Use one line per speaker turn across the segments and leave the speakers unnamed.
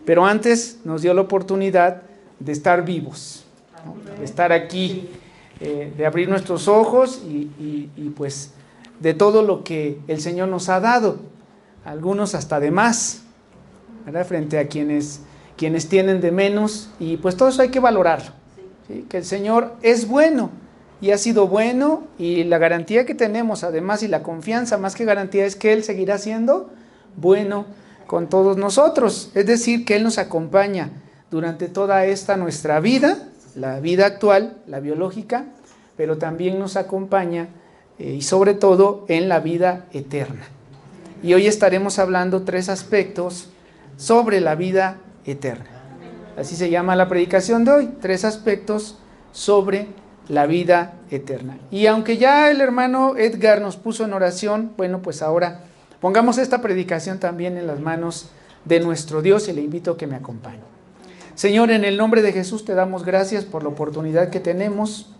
pero antes nos dio la oportunidad de estar vivos, ¿no? De estar aquí, de abrir nuestros ojos y pues de todo lo que el Señor nos ha dado, algunos hasta de más, ¿verdad? Frente a quienes tienen de menos, y pues todo eso hay que valorarlo, ¿sí? Que el Señor es bueno y ha sido bueno, y la garantía que tenemos además, y la confianza más que garantía, es que Él seguirá siendo bueno con todos nosotros, es decir, que Él nos acompaña durante toda esta nuestra vida, la vida actual, la biológica, pero también nos acompaña y sobre todo en la vida eterna. Y hoy estaremos hablando 3 aspectos sobre la vida eterna. Así se llama la predicación de hoy, 3 aspectos sobre la vida eterna. Y aunque ya el hermano Edgar nos puso en oración, bueno, pues ahora pongamos esta predicación también en las manos de nuestro Dios, y le invito a que me acompañe. Señor, en el nombre de Jesús te damos gracias por la oportunidad que tenemos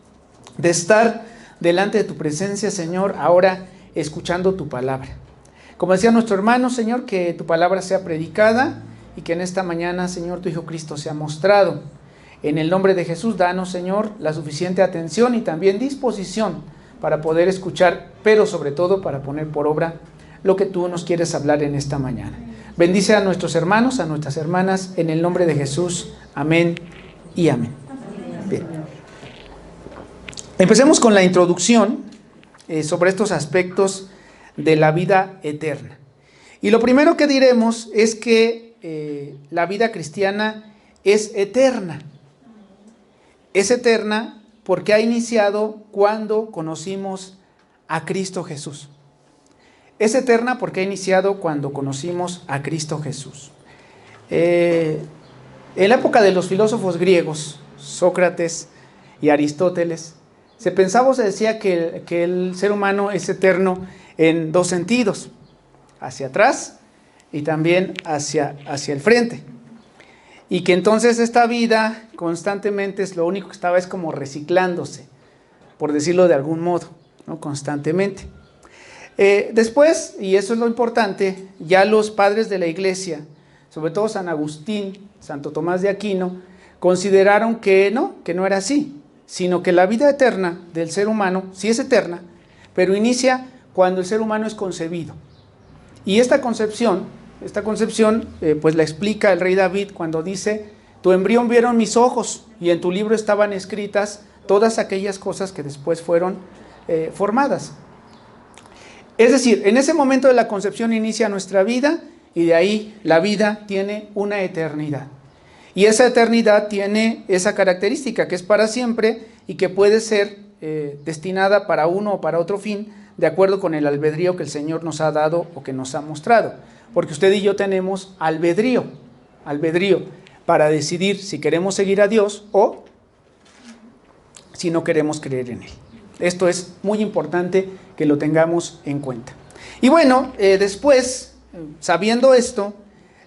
de estar delante de tu presencia, Señor, ahora escuchando tu palabra. Como decía nuestro hermano, Señor, que tu palabra sea predicada y que en esta mañana, Señor, tu Hijo Cristo sea mostrado. En el nombre de Jesús, danos, Señor, la suficiente atención y también disposición para poder escuchar, pero sobre todo para poner por obra lo que tú nos quieres hablar en esta mañana. Bendice a nuestros hermanos, a nuestras hermanas, en el nombre de Jesús. Amén y amén. Bien. Empecemos con la introducción sobre estos aspectos de la vida eterna. Y lo primero que diremos es que la vida cristiana es eterna. Es eterna porque ha iniciado cuando conocimos a Cristo Jesús. Es eterna porque ha iniciado cuando conocimos a Cristo Jesús. En la época de los filósofos griegos, Sócrates y Aristóteles, se pensaba o se decía que el ser humano es eterno en 2 sentidos, hacia atrás y también hacia el frente. Y que entonces esta vida constantemente es lo único que estaba es como reciclándose, por decirlo de algún modo, ¿no? Constantemente. Después, y eso es lo importante, ya los padres de la iglesia, sobre todo San Agustín, Santo Tomás de Aquino, consideraron que no era así, sino que la vida eterna del ser humano sí es eterna, pero inicia cuando el ser humano es concebido. Y esta concepción, pues la explica el rey David cuando dice: tu embrión vieron mis ojos, y en tu libro estaban escritas todas aquellas cosas que después fueron formadas. Es decir, en ese momento de la concepción inicia nuestra vida, y de ahí la vida tiene una eternidad. Y esa eternidad tiene esa característica, que es para siempre y que puede ser destinada para uno o para otro fin, de acuerdo con el albedrío que el Señor nos ha dado o que nos ha mostrado. Porque usted y yo tenemos albedrío para decidir si queremos seguir a Dios o si no queremos creer en Él. Esto es muy importante que lo tengamos en cuenta. Y bueno, después, sabiendo esto,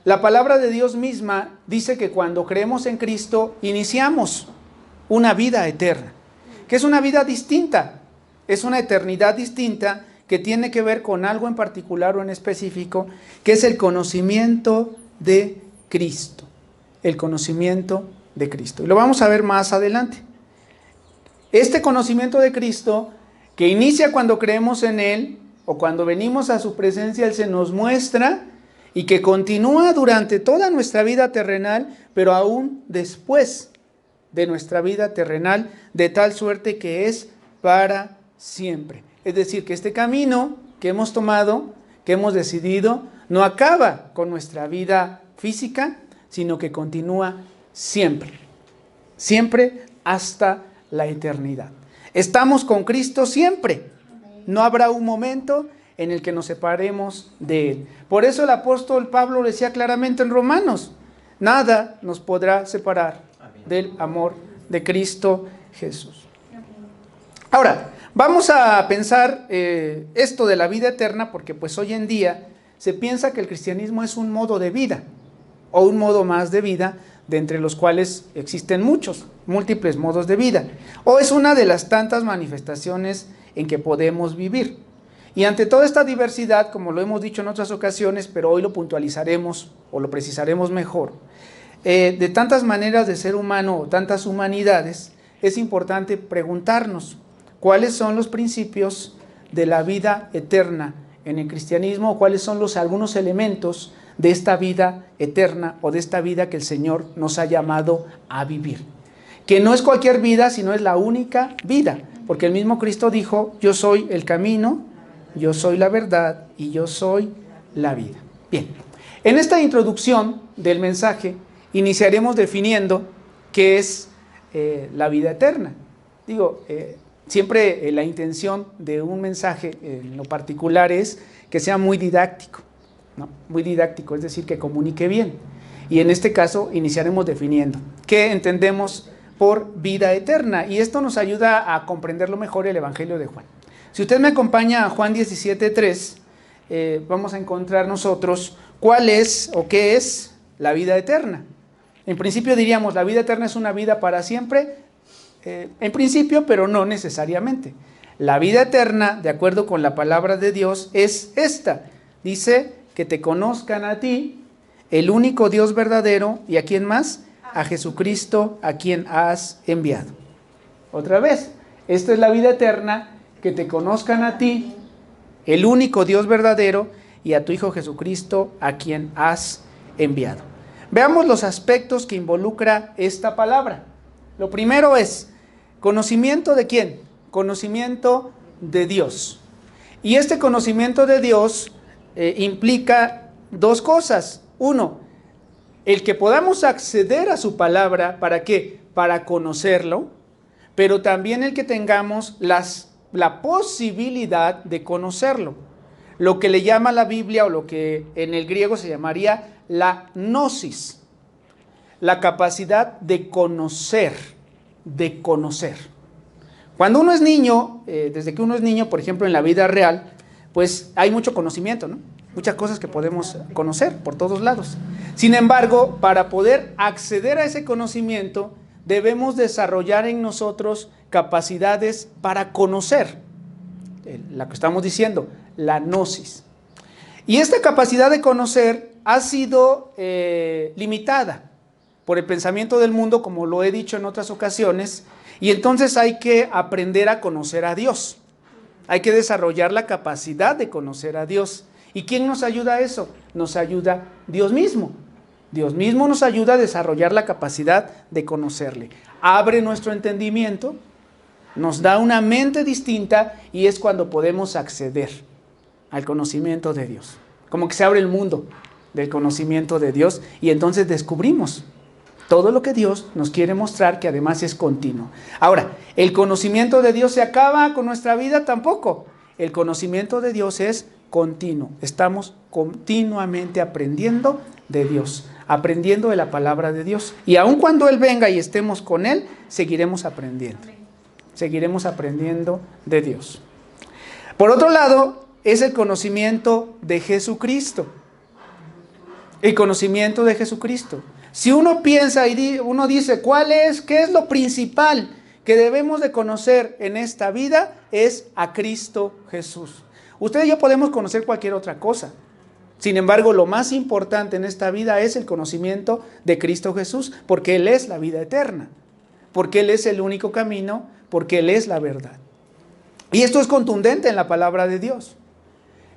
la palabra de Dios misma dice que cuando creemos en Cristo, iniciamos una vida eterna, que es una vida distinta, es una eternidad distinta que tiene que ver con algo en particular o en específico, que es el conocimiento de Cristo. El conocimiento de Cristo. Y lo vamos a ver más adelante. Este conocimiento de Cristo, que inicia cuando creemos en Él, o cuando venimos a su presencia, Él se nos muestra, y que continúa durante toda nuestra vida terrenal, pero aún después de nuestra vida terrenal, de tal suerte que es para siempre. Es decir, que este camino que hemos tomado, que hemos decidido, no acaba con nuestra vida física, sino que continúa siempre, siempre hasta la eternidad. Estamos con Cristo siempre. No habrá un momento en el que nos separemos de Él. Por eso el apóstol Pablo decía claramente en Romanos: nada nos podrá separar del amor de Cristo Jesús. Ahora, vamos a pensar esto de la vida eterna, porque pues hoy en día se piensa que el cristianismo es un modo de vida, o un modo más de vida, de entre los cuales existen múltiples modos de vida, o es una de las tantas manifestaciones en que podemos vivir. Y ante toda esta diversidad, como lo hemos dicho en otras ocasiones, pero hoy lo puntualizaremos o lo precisaremos mejor, de tantas maneras de ser humano o tantas humanidades, es importante preguntarnos cuáles son los principios de la vida eterna en el cristianismo, o cuáles son algunos elementos de esta vida eterna o de esta vida que el Señor nos ha llamado a vivir. Que no es cualquier vida, sino es la única vida, porque el mismo Cristo dijo: yo soy el camino, yo soy la verdad y yo soy la vida. Bien, en esta introducción del mensaje iniciaremos definiendo qué es la vida eterna. Siempre la intención de un mensaje en lo particular es que sea muy didáctico, ¿no? Muy didáctico, es decir, que comunique bien. Y en este caso iniciaremos definiendo qué entendemos por vida eterna, y esto nos ayuda a comprenderlo mejor el Evangelio de Juan. Si usted me acompaña a Juan 17:3, vamos a encontrar nosotros cuál es o qué es la vida eterna. En principio diríamos, la vida eterna es una vida para siempre, en principio, pero no necesariamente. La vida eterna, de acuerdo con la palabra de Dios, es esta. Dice: que te conozcan a ti, el único Dios verdadero, y ¿a quién más? A Jesucristo, a quien has enviado. Otra vez, esta es la vida eterna: que te conozcan a ti, el único Dios verdadero, y a tu Hijo Jesucristo, a quien has enviado. Veamos los aspectos que involucra esta palabra. Lo primero es, ¿conocimiento de quién? Conocimiento de Dios. Y este conocimiento de Dios implica dos cosas. Uno, el que podamos acceder a su palabra, ¿para qué? Para conocerlo, pero también el que tengamos la posibilidad de conocerlo. Lo que le llama la Biblia, o lo que en el griego se llamaría la gnosis, la capacidad de conocer, de conocer. Cuando uno es niño, desde que uno es niño, por ejemplo, en la vida real, pues hay mucho conocimiento, ¿no? Muchas cosas que podemos conocer por todos lados. Sin embargo, para poder acceder a ese conocimiento, debemos desarrollar en nosotros capacidades para conocer, la que estamos diciendo, la gnosis. Y esta capacidad de conocer ha sido limitada por el pensamiento del mundo, como lo he dicho en otras ocasiones, y entonces hay que aprender a conocer a Dios. Hay que desarrollar la capacidad de conocer a Dios. ¿Y quién nos ayuda a eso? Nos ayuda Dios mismo. Dios mismo nos ayuda a desarrollar la capacidad de conocerle. Abre nuestro entendimiento, nos da una mente distinta, y es cuando podemos acceder al conocimiento de Dios. Como que se abre el mundo del conocimiento de Dios, y entonces descubrimos todo lo que Dios nos quiere mostrar, que además es continuo. Ahora, ¿el conocimiento de Dios se acaba con nuestra vida? Tampoco. El conocimiento de Dios es continuo. Estamos continuamente aprendiendo de Dios, aprendiendo de la palabra de Dios. Y aun cuando Él venga y estemos con Él, seguiremos aprendiendo. Seguiremos aprendiendo de Dios. Por otro lado, es el conocimiento de Jesucristo. El conocimiento de Jesucristo. Si uno piensa y uno dice, ¿qué es lo principal que debemos de conocer en esta vida? Es a Cristo Jesús. Usted y yo podemos conocer cualquier otra cosa. Sin embargo, lo más importante en esta vida es el conocimiento de Cristo Jesús, porque Él es la vida eterna, porque Él es el único camino, porque Él es la verdad. Y esto es contundente en la palabra de Dios.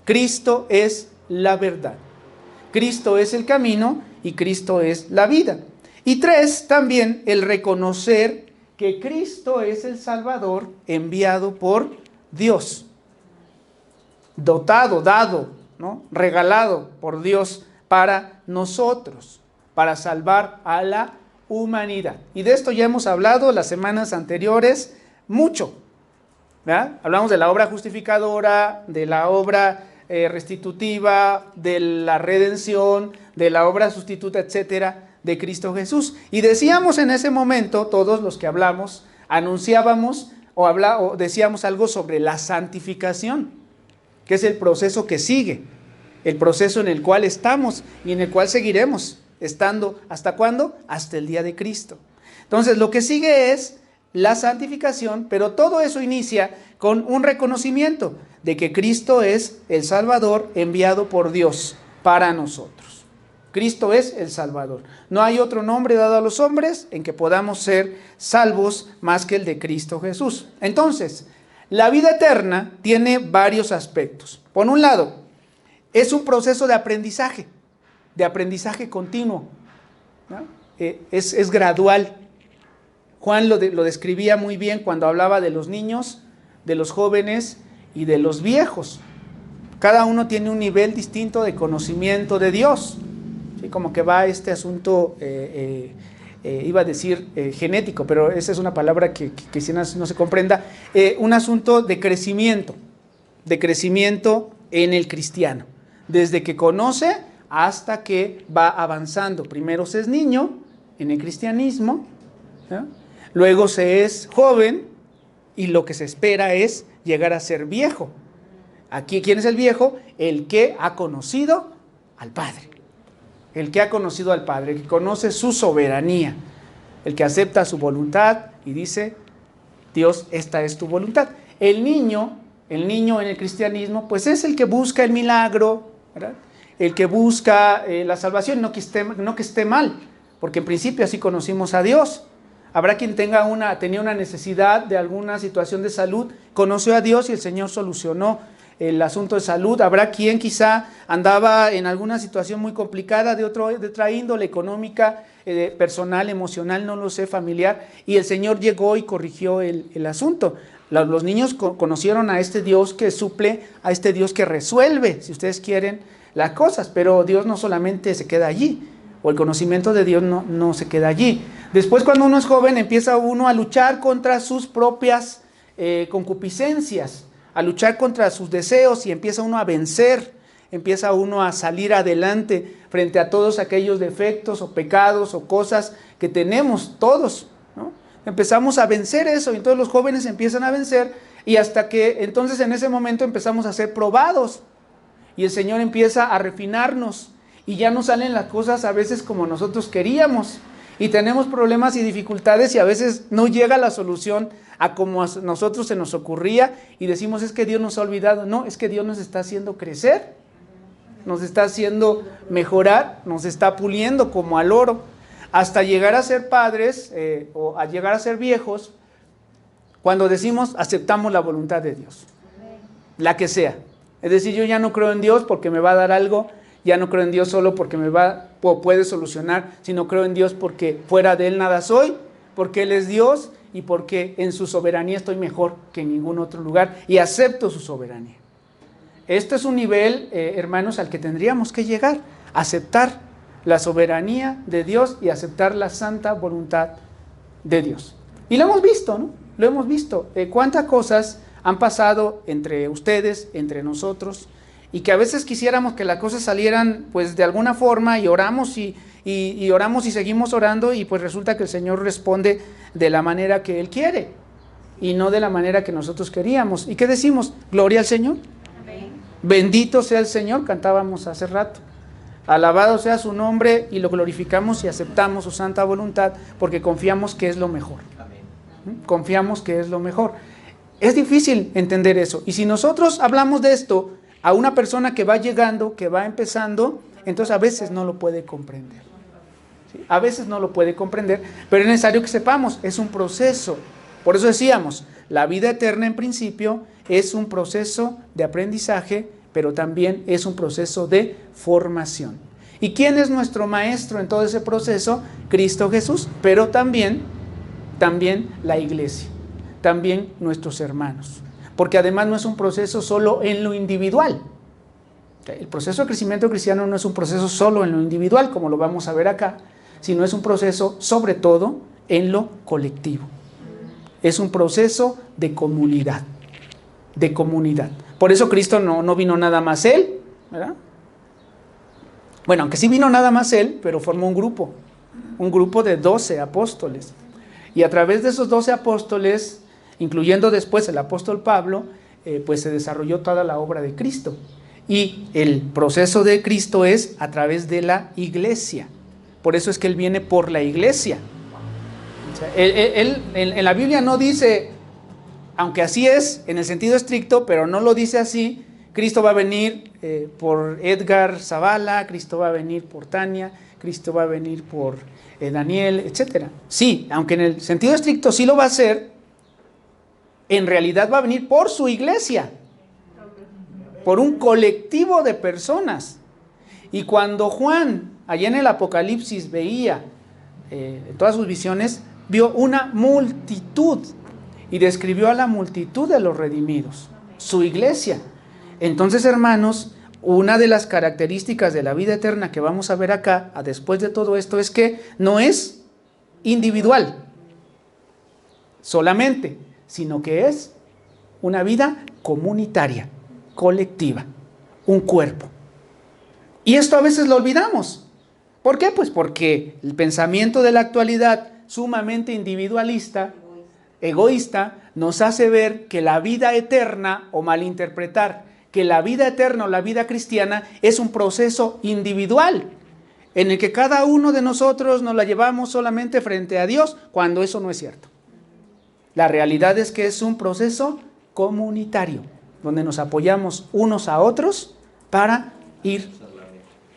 Cristo es la verdad. Cristo es el camino y Cristo es la vida. Y 3, también el reconocer que Cristo es el Salvador enviado por Dios. Dotado, dado, ¿no? Regalado por Dios para nosotros, para salvar a la humanidad. Y de esto ya hemos hablado las semanas anteriores mucho, ¿verdad? Hablamos de la obra justificadora, de la obra restitutiva, de la redención, de la obra sustituta, etcétera, de Cristo Jesús. Y decíamos en ese momento, todos los que hablamos, anunciábamos o decíamos algo sobre la santificación, que es el proceso que sigue, el proceso en el cual estamos y en el cual seguiremos estando. ¿Hasta cuándo? Hasta el día de Cristo. Entonces, lo que sigue es la santificación, pero todo eso inicia con un reconocimiento de que Cristo es el Salvador enviado por Dios para nosotros. Cristo es el Salvador. No hay otro nombre dado a los hombres en que podamos ser salvos más que el de Cristo Jesús. Entonces, la vida eterna tiene varios aspectos. Por un lado, es un proceso de aprendizaje continuo, ¿no? Es gradual. Juan lo describía muy bien cuando hablaba de los niños, de los jóvenes y de los viejos. Cada uno tiene un nivel distinto de conocimiento de Dios. ¿Sí? Como que va este asunto, iba a decir genético, pero esa es una palabra que si no se comprenda, un asunto de crecimiento en el cristiano, desde que conoce hasta que va avanzando. Primero se es niño en el cristianismo, ¿no? Luego se es joven y lo que se espera es llegar a ser viejo. Aquí, ¿quién es el viejo? El que ha conocido al Padre. El que ha conocido al Padre, el que conoce su soberanía, el que acepta su voluntad y dice, Dios, esta es tu voluntad. El niño en el cristianismo, pues es el que busca el milagro, ¿verdad? El que busca la salvación, no que esté mal, porque en principio así conocimos a Dios. Habrá quien tenía una necesidad de alguna situación de salud, conoció a Dios y el Señor solucionó el asunto de salud. Habrá quien quizá andaba en alguna situación muy complicada de otra índole económica, personal, emocional, no lo sé, familiar, y el Señor llegó y corrigió el asunto. Los niños conocieron a este Dios que suple, a este Dios que resuelve, si ustedes quieren, las cosas, pero Dios no solamente se queda allí, o el conocimiento de Dios no se queda allí. Después, cuando uno es joven, empieza uno a luchar contra sus propias concupiscencias, a luchar contra sus deseos y empieza uno a vencer, empieza uno a salir adelante frente a todos aquellos defectos o pecados o cosas que tenemos todos, ¿no? Empezamos a vencer eso y entonces los jóvenes empiezan a vencer y hasta que entonces en ese momento empezamos a ser probados y el Señor empieza a refinarnos y ya no salen las cosas a veces como nosotros queríamos y tenemos problemas y dificultades y a veces no llega la solución a como a nosotros se nos ocurría y decimos es que Dios nos ha olvidado. No, es que Dios nos está haciendo crecer, nos está haciendo mejorar, nos está puliendo como al oro hasta llegar a ser padres o a llegar a ser viejos. Cuando decimos aceptamos la voluntad de Dios, la que sea, es decir, yo ya no creo en Dios porque me va a dar algo, ya no creo en Dios solo porque puede solucionar, sino creo en Dios porque fuera de Él nada soy, porque Él es Dios y porque en su soberanía estoy mejor que en ningún otro lugar y acepto su soberanía. Este es un nivel, hermanos, al que tendríamos que llegar, aceptar la soberanía de Dios y aceptar la santa voluntad de Dios. Y lo hemos visto, ¿no? Lo hemos visto. Cuántas cosas han pasado entre ustedes, entre nosotros, y que a veces quisiéramos que las cosas salieran pues de alguna forma y oramos y oramos y seguimos orando y pues resulta que el Señor responde de la manera que Él quiere y no de la manera que nosotros queríamos. ¿Y qué decimos? Gloria al Señor. Amén. Bendito sea el Señor, cantábamos hace rato. Alabado sea su nombre y lo glorificamos y aceptamos su santa voluntad porque confiamos que es lo mejor. Amén. Confiamos que es lo mejor. Es difícil entender eso y si nosotros hablamos de esto a una persona que va llegando, que va empezando, entonces a veces no lo puede comprender. ¿Sí? A veces no lo puede comprender, pero es necesario que sepamos, es un proceso. Por eso decíamos, la vida eterna en principio es un proceso de aprendizaje, pero también es un proceso de formación. ¿Y quién es nuestro maestro en todo ese proceso? Cristo Jesús, pero también la iglesia, también nuestros hermanos. Porque además no es un proceso solo en lo individual. El proceso de crecimiento cristiano no es un proceso solo en lo individual, como lo vamos a ver acá, sino es un proceso sobre todo en lo colectivo. Es un proceso de comunidad, de comunidad. Por eso Cristo no vino nada más Él, ¿verdad? Bueno, aunque sí vino nada más Él, pero formó un grupo de 12 apóstoles. Y a través de esos 12 apóstoles, incluyendo después el apóstol Pablo, pues se desarrolló toda la obra de Cristo. Y el proceso de Cristo es a través de la iglesia. Por eso es que Él viene por la iglesia. O sea, en la Biblia no dice, aunque así es en el sentido estricto, pero no lo dice así, Cristo va a venir por Edgar Zavala, Cristo va a venir por Tania, Cristo va a venir por Daniel, etc. Sí, aunque en el sentido estricto sí lo va a hacer, en realidad va a venir por su iglesia, por un colectivo de personas. Y cuando Juan, allá en el Apocalipsis, veía todas sus visiones, vio una multitud y describió a la multitud de los redimidos, su iglesia. Entonces, hermanos, una de las características de la vida eterna que vamos a ver acá, después de todo esto, es que no es individual solamente, sino que es una vida comunitaria, colectiva, un cuerpo. Y esto a veces lo olvidamos. ¿Por qué? Pues porque el pensamiento de la actualidad, sumamente individualista, egoísta, nos hace ver que la vida eterna, o malinterpretar, que la vida eterna o la vida cristiana es un proceso individual, en el que cada uno de nosotros nos la llevamos solamente frente a Dios, cuando eso no es cierto. La realidad es que es un proceso comunitario, donde nos apoyamos unos a otros para ir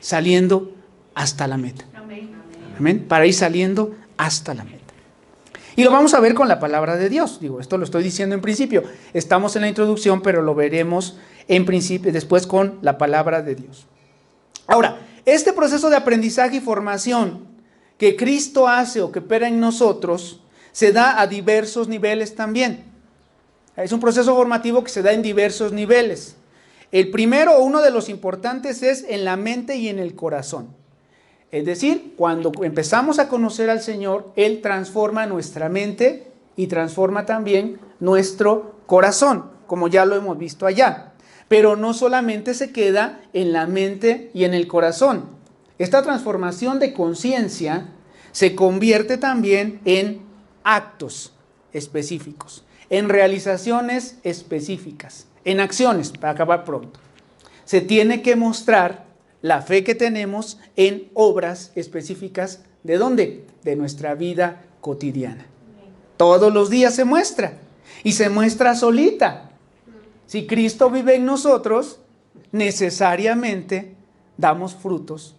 saliendo hasta la meta. Amén. Para ir saliendo hasta la meta. Y lo vamos a ver con la palabra de Dios. Digo, esto lo estoy diciendo en principio. Estamos en la introducción, pero lo veremos en principio, después con la palabra de Dios. Ahora, este proceso de aprendizaje y formación que Cristo hace o que opera en nosotros, se da a diversos niveles también. Es un proceso formativo que se da en diversos niveles. El primero, uno de los importantes, es en la mente y en el corazón. Es decir, cuando empezamos a conocer al Señor, Él transforma nuestra mente y transforma también nuestro corazón, como ya lo hemos visto allá. Pero no solamente se queda en la mente y en el corazón. Esta transformación de conciencia se convierte también en actos específicos, en realizaciones específicas, en acciones, para acabar pronto. Se tiene que mostrar la fe que tenemos en obras específicas. ¿De dónde? De nuestra vida cotidiana. Todos los días se muestra, y se muestra solita. Si Cristo vive en nosotros, necesariamente damos frutos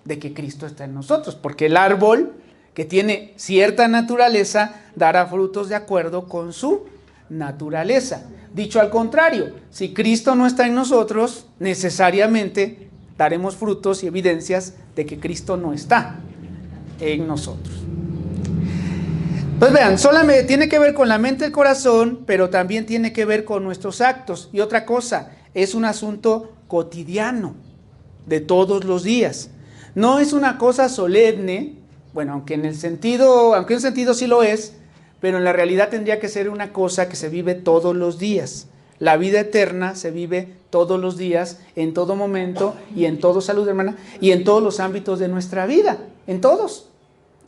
de que Cristo está en nosotros, porque el árbol que tiene cierta naturaleza dará frutos de acuerdo con su naturaleza. Dicho al contrario, si Cristo no está en nosotros, necesariamente daremos frutos y evidencias de que Cristo no está en nosotros. Pues vean, solamente tiene que ver con la mente y el corazón, pero también tiene que ver con nuestros actos. Y otra cosa, es un asunto cotidiano, de todos los días. No es una cosa solemne, bueno, aunque en un sentido sí lo es, pero en la realidad tendría que ser una cosa que se vive todos los días. La vida eterna se vive todos los días, en todo momento, y en todo, salud hermana, y en todos los ámbitos de nuestra vida, en todos,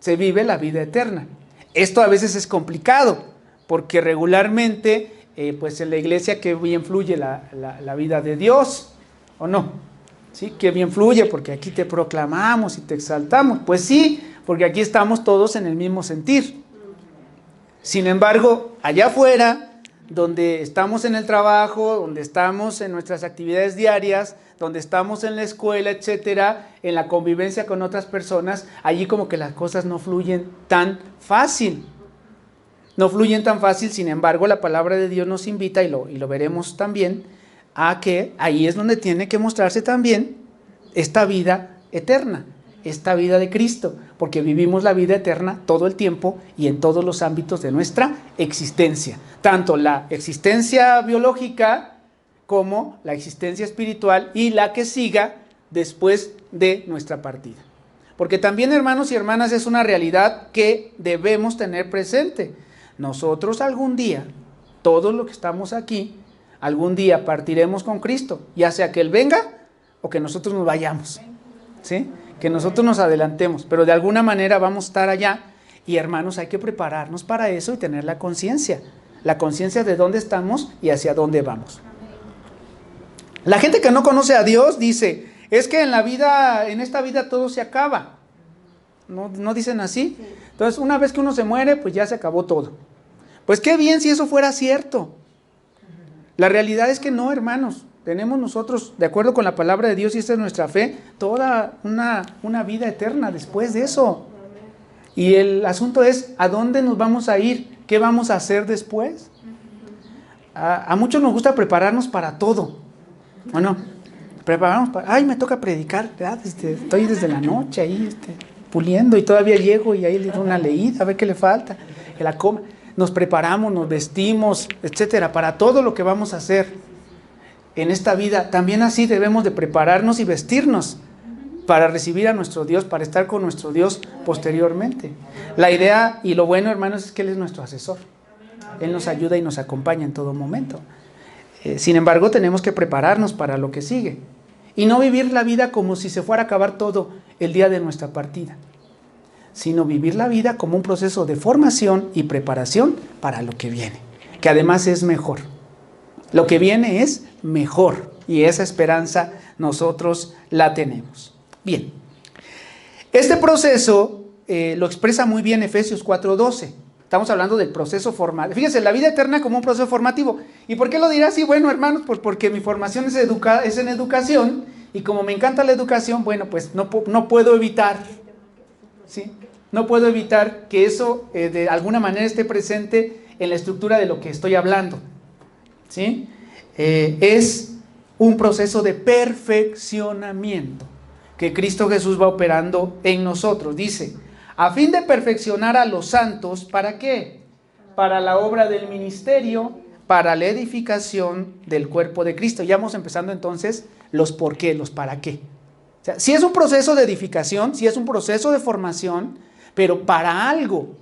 se vive la vida eterna. Esto a veces es complicado, porque regularmente, pues en la iglesia que bien fluye la vida de Dios, ¿o no? ¿Sí? Que bien fluye, porque aquí te proclamamos y te exaltamos. Pues sí, porque aquí estamos todos en el mismo sentir. Sin embargo, allá afuera, donde estamos en el trabajo, donde estamos en nuestras actividades diarias, donde estamos en la escuela, etcétera, en la convivencia con otras personas, allí como que las cosas no fluyen tan fácil. No fluyen tan fácil, sin embargo, la palabra de Dios nos invita, y lo veremos también, a que ahí es donde tiene que mostrarse también esta vida eterna, esta vida de Cristo, porque vivimos la vida eterna todo el tiempo y en todos los ámbitos de nuestra existencia, tanto la existencia biológica como la existencia espiritual y la que siga después de nuestra partida. Porque también, hermanos y hermanas, es una realidad que debemos tener presente. Nosotros algún día, todos los que estamos aquí, algún día partiremos con Cristo, ya sea que Él venga o que nosotros nos vayamos, ¿sí? Que nosotros nos adelantemos, pero de alguna manera vamos a estar allá, y hermanos, hay que prepararnos para eso y tener la conciencia de dónde estamos y hacia dónde vamos. La gente que no conoce a Dios dice, es que en esta vida todo se acaba. ¿No dicen así? Entonces, una vez que uno se muere, pues ya se acabó todo. Pues qué bien si eso fuera cierto. La realidad es que no, hermanos. Tenemos nosotros, de acuerdo con la palabra de Dios, y esta es nuestra fe, toda una vida eterna después de eso. Y el asunto es, ¿a dónde nos vamos a ir? ¿Qué vamos a hacer después? A muchos nos gusta prepararnos para todo. Bueno, preparamos para, ay, me toca predicar, ¿verdad? Estoy desde la noche ahí puliendo y todavía llego y ahí le doy una leída, a ver qué le falta, que la coma. Nos preparamos, nos vestimos, etcétera, para todo lo que vamos a hacer en esta vida. También así debemos de prepararnos y vestirnos para recibir a nuestro Dios, para estar con nuestro Dios posteriormente. La idea y lo bueno, hermanos, es que Él es nuestro asesor. Él nos ayuda y nos acompaña en todo momento. Sin embargo, tenemos que prepararnos para lo que sigue y no vivir la vida como si se fuera a acabar todo el día de nuestra partida, sino vivir la vida como un proceso de formación y preparación para lo que viene, que además es mejor. Lo que viene es mejor y esa esperanza nosotros la tenemos. Bien, este proceso lo expresa muy bien Efesios 4:12. Estamos hablando del proceso formativo. Fíjense, la vida eterna como un proceso formativo. ¿Y por qué lo dirá así? Bueno, hermanos, pues porque mi formación es en educación y como me encanta la educación, bueno, pues no puedo evitar, ¿sí? No puedo evitar que eso de alguna manera esté presente en la estructura de lo que estoy hablando. ¿Sí? Es un proceso de perfeccionamiento que Cristo Jesús va operando en nosotros. Dice, a fin de perfeccionar a los santos, ¿para qué? Para la obra del ministerio, para la edificación del cuerpo de Cristo. Ya vamos empezando entonces los por qué, los para qué. O sea, sí es un proceso de edificación, sí es un proceso de formación, pero para algo.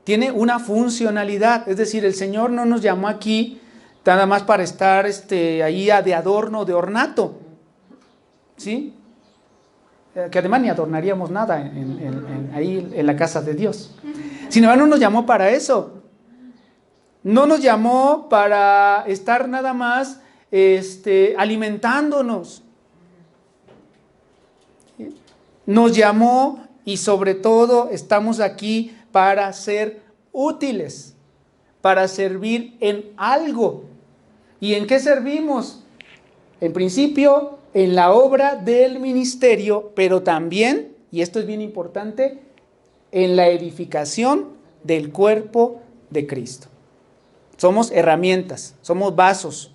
Tiene una funcionalidad. Es decir, el Señor no nos llamó aquí nada más para estar ahí de adorno, de ornato, ¿sí? Que además ni adornaríamos nada ahí en la casa de Dios. Sin embargo, no nos llamó para eso. No nos llamó para estar nada más alimentándonos. Nos llamó y sobre todo estamos aquí para ser útiles, para servir en algo. ¿Y en qué servimos? En principio, en la obra del ministerio, pero también, y esto es bien importante, en la edificación del cuerpo de Cristo. Somos herramientas, somos vasos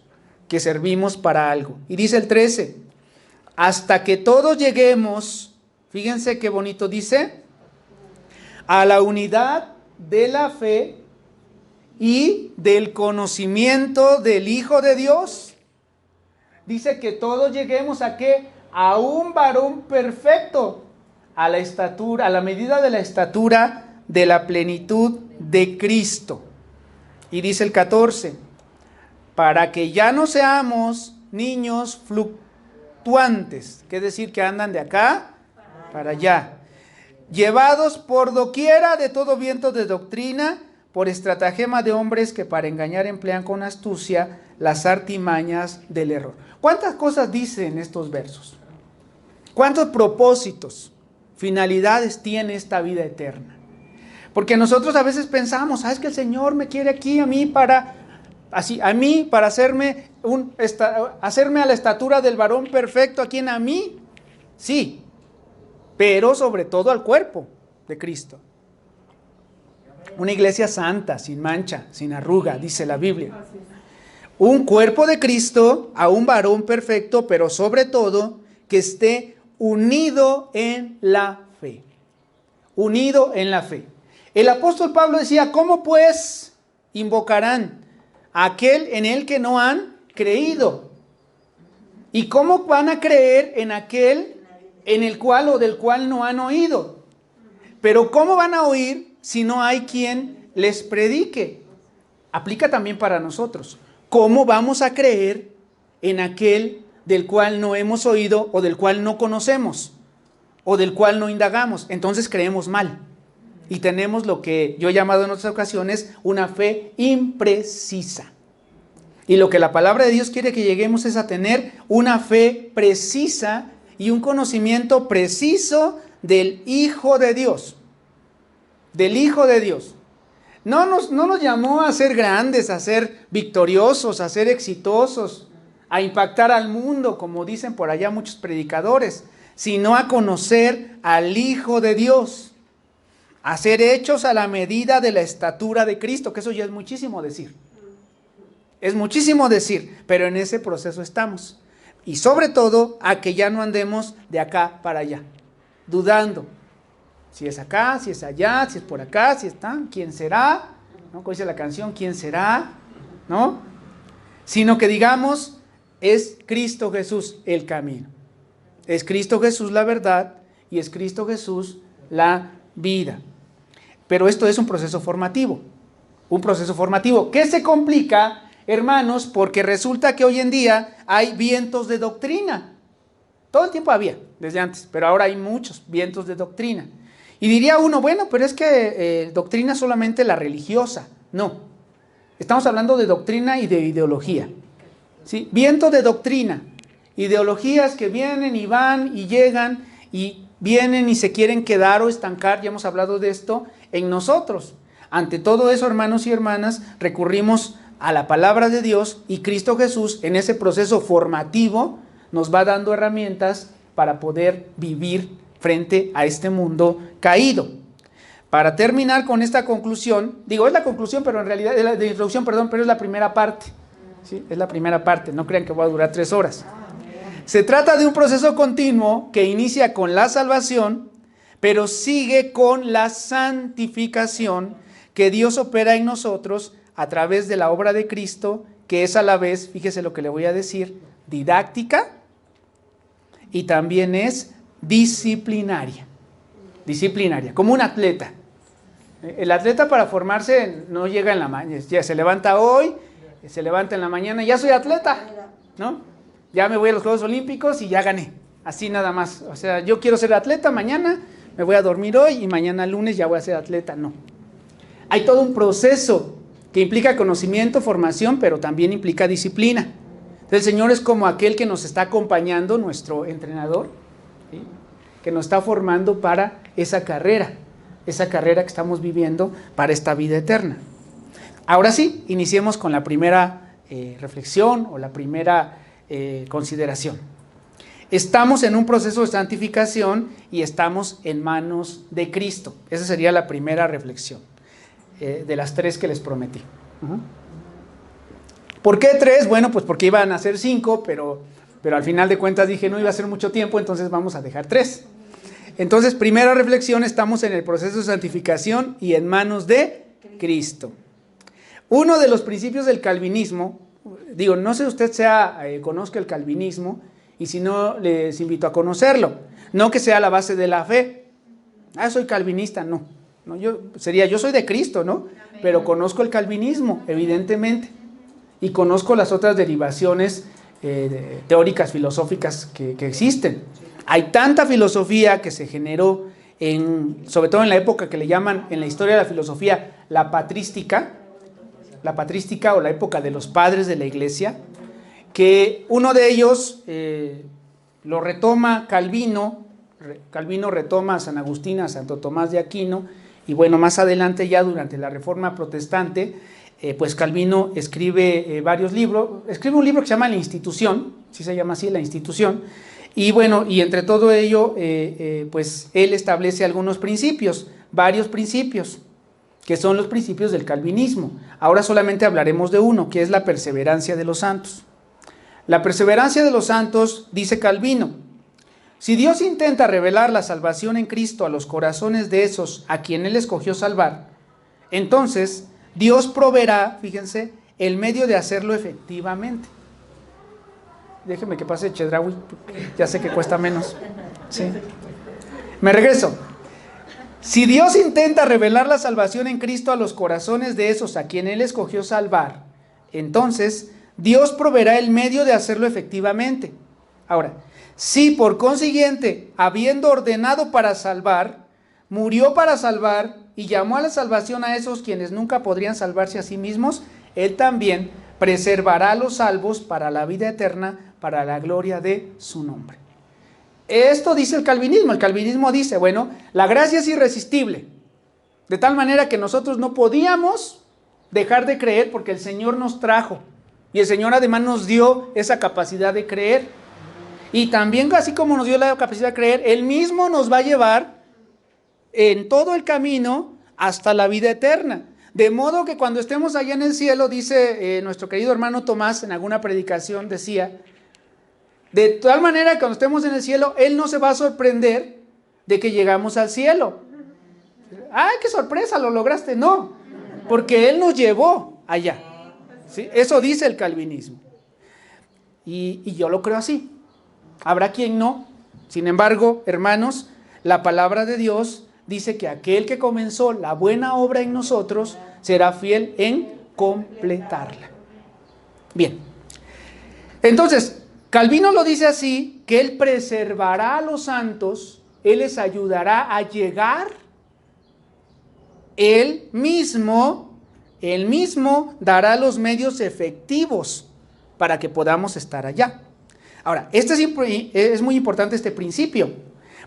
que servimos para algo. Y dice el 13, hasta que todos lleguemos, fíjense qué bonito dice, a la unidad de la fe y del conocimiento del Hijo de Dios. Dice que todos lleguemos a ¿qué? A un varón perfecto, a la estatura, a la medida de la estatura de la plenitud de Cristo. Y dice el 14, para que ya no seamos niños fluctuantes, que es decir, que andan de acá para allá, llevados por doquiera de todo viento de doctrina, por estratagema de hombres que para engañar emplean con astucia las artimañas del error. ¿Cuántas cosas dicen estos versos? ¿Cuántos propósitos, finalidades tiene esta vida eterna? Porque nosotros a veces pensamos, ¿sabes que el Señor me quiere aquí a mí para hacerme a la estatura del varón perfecto? ¿A quién? ¿A mí? Sí, pero sobre todo al cuerpo de Cristo. Una iglesia santa, sin mancha, sin arruga, dice la Biblia. Un cuerpo de Cristo a un varón perfecto, pero sobre todo que esté unido en la fe. Unido en la fe. El apóstol Pablo decía, ¿cómo pues invocarán a aquel en el que no han creído? ¿Y cómo van a creer en aquel en el cual o del cual no han oído? Pero ¿cómo van a oír si no hay quien les predique? Aplica también para nosotros. ¿Cómo vamos a creer en aquel del cual no hemos oído o del cual no conocemos o del cual no indagamos? Entonces creemos mal y tenemos lo que yo he llamado en otras ocasiones una fe imprecisa. Y lo que la palabra de Dios quiere que lleguemos es a tener una fe precisa y un conocimiento preciso del Hijo de Dios. Del Hijo de Dios. No nos llamó a ser grandes, a ser victoriosos, a ser exitosos, a impactar al mundo, como dicen por allá muchos predicadores, sino a conocer al Hijo de Dios, a ser hechos a la medida de la estatura de Cristo, que eso ya es muchísimo decir. Es muchísimo decir, pero en ese proceso estamos. Y sobre todo, a que ya no andemos de acá para allá, dudando. Si es acá, si es allá, si es por acá, si está, ¿quién será? ¿No? Como dice la canción, ¿quién será? ¿No? Sino que digamos, es Cristo Jesús el camino. Es Cristo Jesús la verdad y es Cristo Jesús la vida. Pero esto es un proceso formativo. Un proceso formativo que se complica, hermanos, porque resulta que hoy en día hay vientos de doctrina. Todo el tiempo había, desde antes, pero ahora hay muchos vientos de doctrina. Y diría uno, bueno, pero es que doctrina solamente la religiosa. No, estamos hablando de doctrina y de ideología. ¿Sí? Viento de doctrina, ideologías que vienen y van y llegan y vienen y se quieren quedar o estancar, ya hemos hablado de esto, en nosotros. Ante todo eso, hermanos y hermanas, recurrimos a la palabra de Dios y Cristo Jesús en ese proceso formativo nos va dando herramientas para poder vivir frente a este mundo caído. Para terminar con esta conclusión, digo, es la conclusión, pero en realidad, es la de introducción, perdón, pero es la primera parte. ¿Sí? Es la primera parte, no crean que va a durar 3 horas. Se trata de un proceso continuo que inicia con la salvación, pero sigue con la santificación que Dios opera en nosotros a través de la obra de Cristo, que es a la vez, fíjese lo que le voy a decir, didáctica y también es disciplinaria, como un atleta. El atleta para formarse no llega en la mañana, ya se levanta hoy, se levanta en la mañana, ya soy atleta, ¿no? Ya me voy a los Juegos Olímpicos y ya gané, así nada más. O sea, yo quiero ser atleta mañana, me voy a dormir hoy y mañana lunes ya voy a ser atleta, no. Hay todo un proceso que implica conocimiento, formación, pero también implica disciplina. El Señor es como aquel que nos está acompañando, nuestro entrenador, ¿sí? Que nos está formando para esa carrera que estamos viviendo para esta vida eterna. Ahora sí, iniciemos con la primera reflexión o la primera consideración. Estamos en un proceso de santificación y estamos en manos de Cristo. Esa sería la primera reflexión de las 3 que les prometí. ¿Por qué 3? Bueno, pues porque iban a ser 5, pero al final de cuentas dije no iba a ser mucho tiempo, entonces vamos a dejar 3. Entonces, primera reflexión, estamos en el proceso de santificación y en manos de Cristo. Uno de los principios del calvinismo, digo, no sé si usted conozca el calvinismo, y si no, les invito a conocerlo. No que sea la base de la fe. Soy calvinista, no. Yo soy de Cristo, ¿no? Pero conozco el calvinismo, evidentemente. Y conozco las otras derivaciones teóricas, filosóficas que existen. Hay tanta filosofía que se generó, sobre todo en la época que le llaman, en la historia de la filosofía, la patrística o la época de los padres de la iglesia, que uno de ellos lo retoma Calvino retoma a San Agustín, a Santo Tomás de Aquino, y bueno, más adelante ya durante la Reforma Protestante, pues Calvino escribe varios libros, escribe un libro que se llama La Institución, sí se llama así, La Institución, y bueno, y entre todo ello, pues él establece algunos principios, varios principios, que son los principios del calvinismo. Ahora solamente hablaremos de uno, que es la perseverancia de los santos. La perseverancia de los santos, dice Calvino, si Dios intenta revelar la salvación en Cristo a los corazones de esos a quien Él escogió salvar, entonces Dios proveerá, fíjense, el medio de hacerlo efectivamente. Déjeme que pase Chedraui, ya sé que cuesta menos. ¿Sí? Me regreso. Si Dios intenta revelar la salvación en Cristo a los corazones de esos a quien Él escogió salvar, entonces Dios proveerá el medio de hacerlo efectivamente. Ahora, si por consiguiente, habiendo ordenado para salvar, murió para salvar y llamó a la salvación a esos quienes nunca podrían salvarse a sí mismos, Él también preservará a los salvos para la vida eterna, para la gloria de su nombre. Esto dice el calvinismo. El calvinismo dice, bueno, la gracia es irresistible, de tal manera que nosotros no podíamos dejar de creer porque el Señor nos trajo. Y el Señor además nos dio esa capacidad de creer. Y también, así como nos dio la capacidad de creer, Él mismo nos va a llevar en todo el camino hasta la vida eterna. De modo que cuando estemos allá en el cielo, dice nuestro querido hermano Tomás en alguna predicación, decía, de tal manera que cuando estemos en el cielo, Él no se va a sorprender de que llegamos al cielo. ¡Ay, qué sorpresa! ¿Lo lograste? No, porque Él nos llevó allá. ¿Sí? Eso dice el calvinismo. Y yo lo creo así. Habrá quien no. Sin embargo, hermanos, la palabra de Dios dice que aquel que comenzó la buena obra en nosotros será fiel en completarla. Bien. Entonces, Calvino lo dice así, que Él preservará a los santos, Él les ayudará a llegar, Él mismo dará los medios efectivos para que podamos estar allá. Ahora, es muy importante este principio,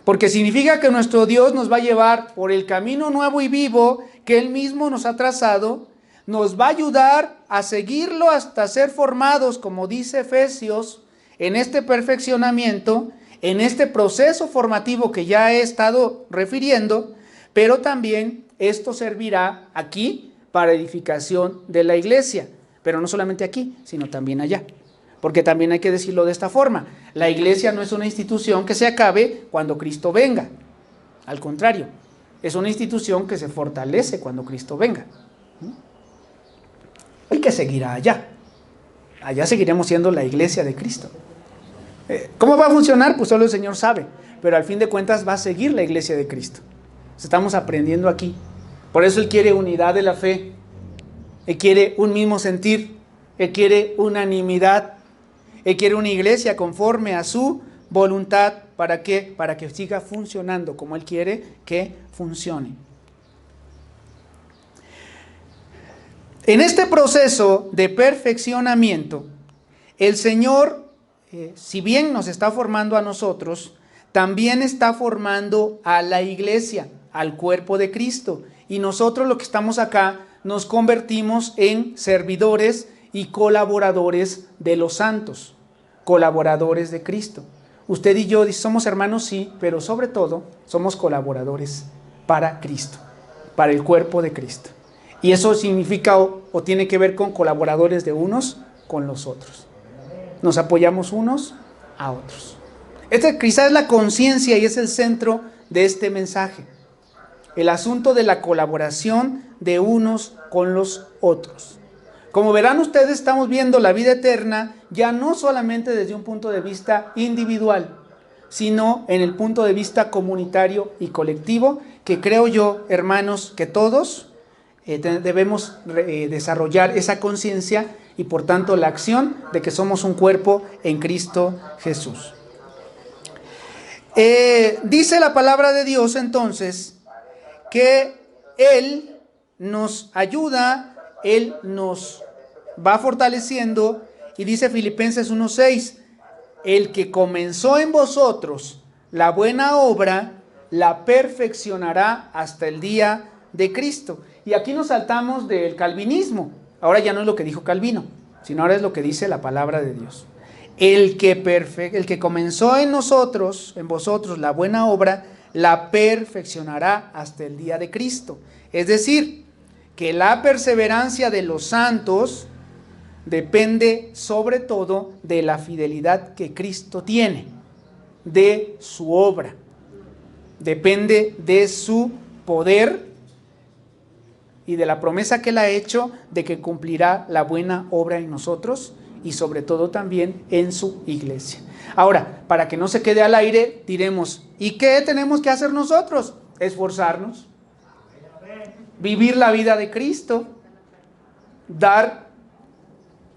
porque significa que nuestro Dios nos va a llevar por el camino nuevo y vivo que Él mismo nos ha trazado, nos va a ayudar a seguirlo hasta ser formados, como dice Efesios, en este perfeccionamiento, en este proceso formativo que ya he estado refiriendo, pero también esto servirá aquí para edificación de la iglesia, pero no solamente aquí, sino también allá. Porque también hay que decirlo de esta forma, la iglesia no es una institución que se acabe cuando Cristo venga, al contrario, es una institución que se fortalece cuando Cristo venga. El que seguirá allá seguiremos siendo la iglesia de Cristo. ¿Cómo va a funcionar? Pues solo el Señor sabe, pero al fin de cuentas va a seguir la iglesia de Cristo. Estamos aprendiendo aquí, por eso Él quiere unidad de la fe, Él quiere un mismo sentir, Él quiere unanimidad, Él quiere una iglesia conforme a su voluntad. ¿Para qué? Para que siga funcionando como Él quiere que funcione. En este proceso de perfeccionamiento, el Señor, si bien nos está formando a nosotros, también está formando a la iglesia, al cuerpo de Cristo. Y nosotros, los que estamos acá, nos convertimos en servidores y colaboradores de los santos, colaboradores de Cristo. Usted y yo somos hermanos, sí, pero sobre todo somos colaboradores para Cristo, para el cuerpo de Cristo. Y eso significa o tiene que ver con colaboradores de unos con los otros. Nos apoyamos unos a otros. Esta quizás es la conciencia y es el centro de este mensaje. El asunto de la colaboración de unos con los otros. Como verán ustedes, estamos viendo la vida eterna ya no solamente desde un punto de vista individual, sino en el punto de vista comunitario y colectivo, que creo yo, hermanos, que todos debemos desarrollar esa conciencia y por tanto la acción de que somos un cuerpo en Cristo Jesús. Dice la palabra de Dios entonces que Él nos ayuda, Él nos va fortaleciendo, y dice Filipenses 1:6, el que comenzó en vosotros la buena obra, la perfeccionará hasta el día de Cristo. Y aquí nos saltamos del calvinismo. Ahora ya no es lo que dijo Calvino, sino ahora es lo que dice la palabra de Dios. El que comenzó en nosotros, en vosotros, la buena obra, la perfeccionará hasta el día de Cristo. Es decir, que la perseverancia de los santos depende sobre todo de la fidelidad que Cristo tiene, de su obra, depende de su poder y de la promesa que Él ha hecho de que cumplirá la buena obra en nosotros y sobre todo también en su iglesia. Ahora, para que no se quede al aire, diremos, ¿y qué tenemos que hacer nosotros? Esforzarnos, vivir la vida de Cristo, dar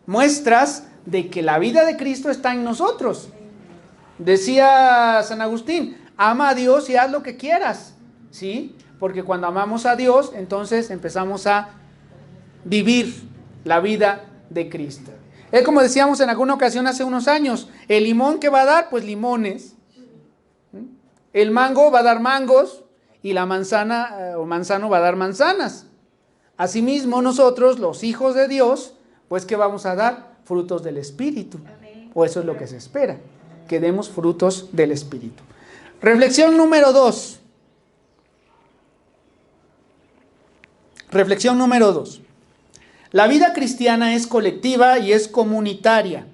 muestras de que la vida de Cristo está en nosotros. Decía San Agustín, ama a Dios y haz lo que quieras, ¿sí? Porque cuando amamos a Dios, entonces empezamos a vivir la vida de Cristo. Es como decíamos en alguna ocasión hace unos años, el limón que va a dar, pues limones. El mango va a dar mangos y la manzana o manzano va a dar manzanas. Asimismo, nosotros, los hijos de Dios, pues ¿qué vamos a dar? Frutos del Espíritu. O eso es lo que se espera, que demos frutos del Espíritu. Reflexión número 2. Reflexión número 2. La vida cristiana es colectiva y es comunitaria.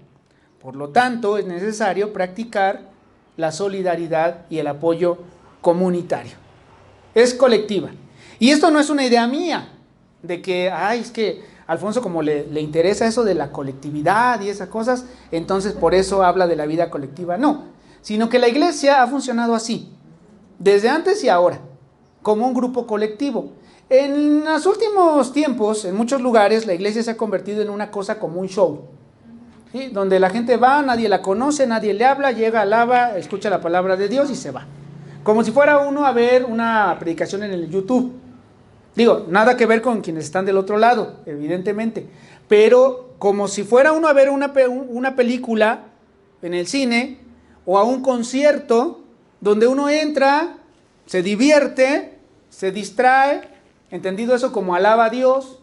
Por lo tanto, es necesario practicar la solidaridad y el apoyo comunitario. Es colectiva. Y esto no es una idea mía, de que, es que Alfonso como le interesa eso de la colectividad y esas cosas, entonces por eso habla de la vida colectiva. No, sino que la iglesia ha funcionado así, desde antes y ahora, como un grupo colectivo. En los últimos tiempos, en muchos lugares, la iglesia se ha convertido en una cosa como un show, ¿sí? Donde la gente va, nadie la conoce, nadie le habla, llega, alaba, escucha la palabra de Dios y se va. Como si fuera uno a ver una predicación en el YouTube. Digo, nada que ver con quienes están del otro lado, evidentemente, pero como si fuera uno a ver una película en el cine o a un concierto donde uno entra, se divierte, se distrae, entendido eso como alaba a Dios,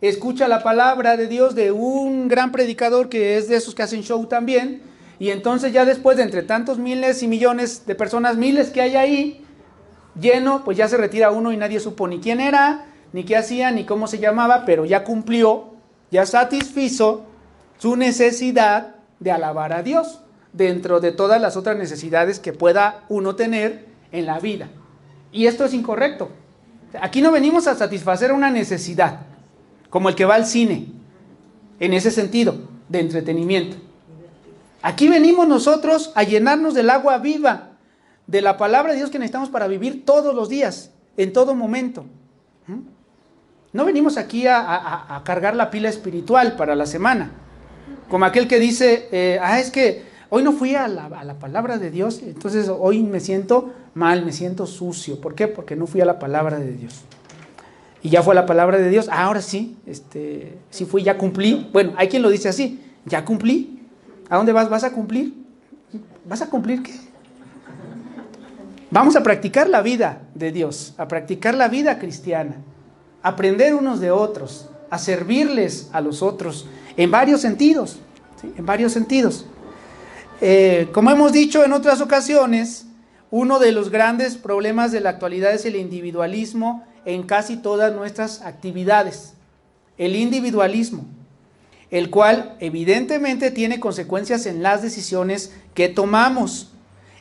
escucha la palabra de Dios de un gran predicador que es de esos que hacen show también, y entonces ya después de entre tantos miles y millones de personas, miles que hay ahí, lleno, pues ya se retira uno y nadie supo ni quién era, ni qué hacía, ni cómo se llamaba, pero ya cumplió, ya satisfizo su necesidad de alabar a Dios, dentro de todas las otras necesidades que pueda uno tener en la vida. Y esto es incorrecto. Aquí no venimos a satisfacer una necesidad, como el que va al cine, en ese sentido, de entretenimiento. Aquí venimos nosotros a llenarnos del agua viva, de la palabra de Dios que necesitamos para vivir todos los días, en todo momento. No venimos aquí a cargar la pila espiritual para la semana, como aquel que dice, es que hoy no fui a la palabra de Dios, entonces hoy me siento mal, me siento sucio. ¿Por qué? Porque no fui a la palabra de Dios. Y ya fue a la palabra de Dios, ahora sí, sí fui, ya cumplí. Bueno, hay quien lo dice así, ya cumplí. ¿A dónde vas? ¿Vas a cumplir? ¿Vas a cumplir qué? Vamos a practicar la vida de Dios, a practicar la vida cristiana, a aprender unos de otros, a servirles a los otros, en varios sentidos, ¿sí? En varios sentidos. Como hemos dicho en otras ocasiones, uno de los grandes problemas de la actualidad es el individualismo en casi todas nuestras actividades. El individualismo, el cual evidentemente tiene consecuencias en las decisiones que tomamos.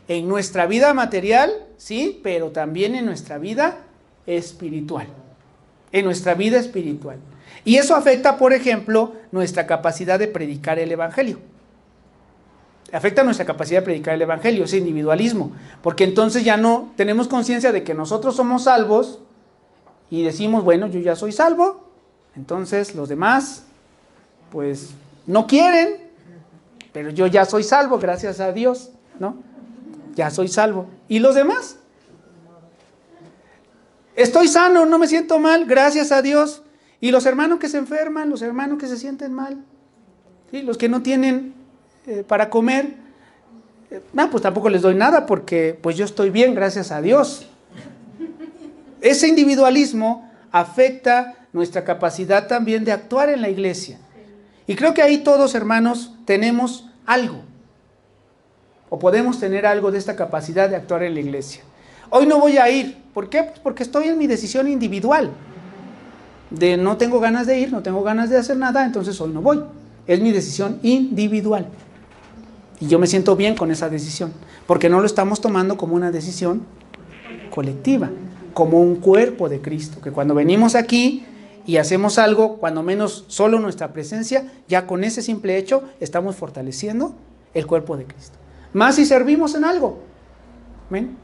En nuestra vida material, sí, pero también en nuestra vida espiritual. En nuestra vida espiritual. Y eso afecta, por ejemplo, nuestra capacidad de predicar el Evangelio. Afecta nuestra capacidad de predicar el Evangelio, ese individualismo. Porque entonces ya no tenemos conciencia de que nosotros somos salvos y decimos, bueno, yo ya soy salvo, entonces los demás, pues, no quieren, pero yo ya soy salvo, gracias a Dios, ¿no? Ya soy salvo. ¿Y los demás? Estoy sano, no me siento mal, gracias a Dios. ¿Y los hermanos que se enferman, los hermanos que se sienten mal? ¿Sí? Los que no tienen para comer, pues tampoco les doy nada porque pues yo estoy bien, gracias a Dios. Ese individualismo afecta nuestra capacidad también de actuar en la iglesia. Y creo que ahí todos, hermanos, tenemos algo. O podemos tener algo de esta capacidad de actuar en la iglesia. Hoy no voy a ir. ¿Por qué? Pues porque estoy en mi decisión individual. De no tengo ganas de ir, no tengo ganas de hacer nada, entonces hoy no voy. Es mi decisión individual. Y yo me siento bien con esa decisión. Porque no lo estamos tomando como una decisión colectiva. Como un cuerpo de Cristo. Que cuando venimos aquí y hacemos algo, cuando menos solo nuestra presencia, ya con ese simple hecho estamos fortaleciendo el cuerpo de Cristo. Más si servimos en algo. ¿Ven?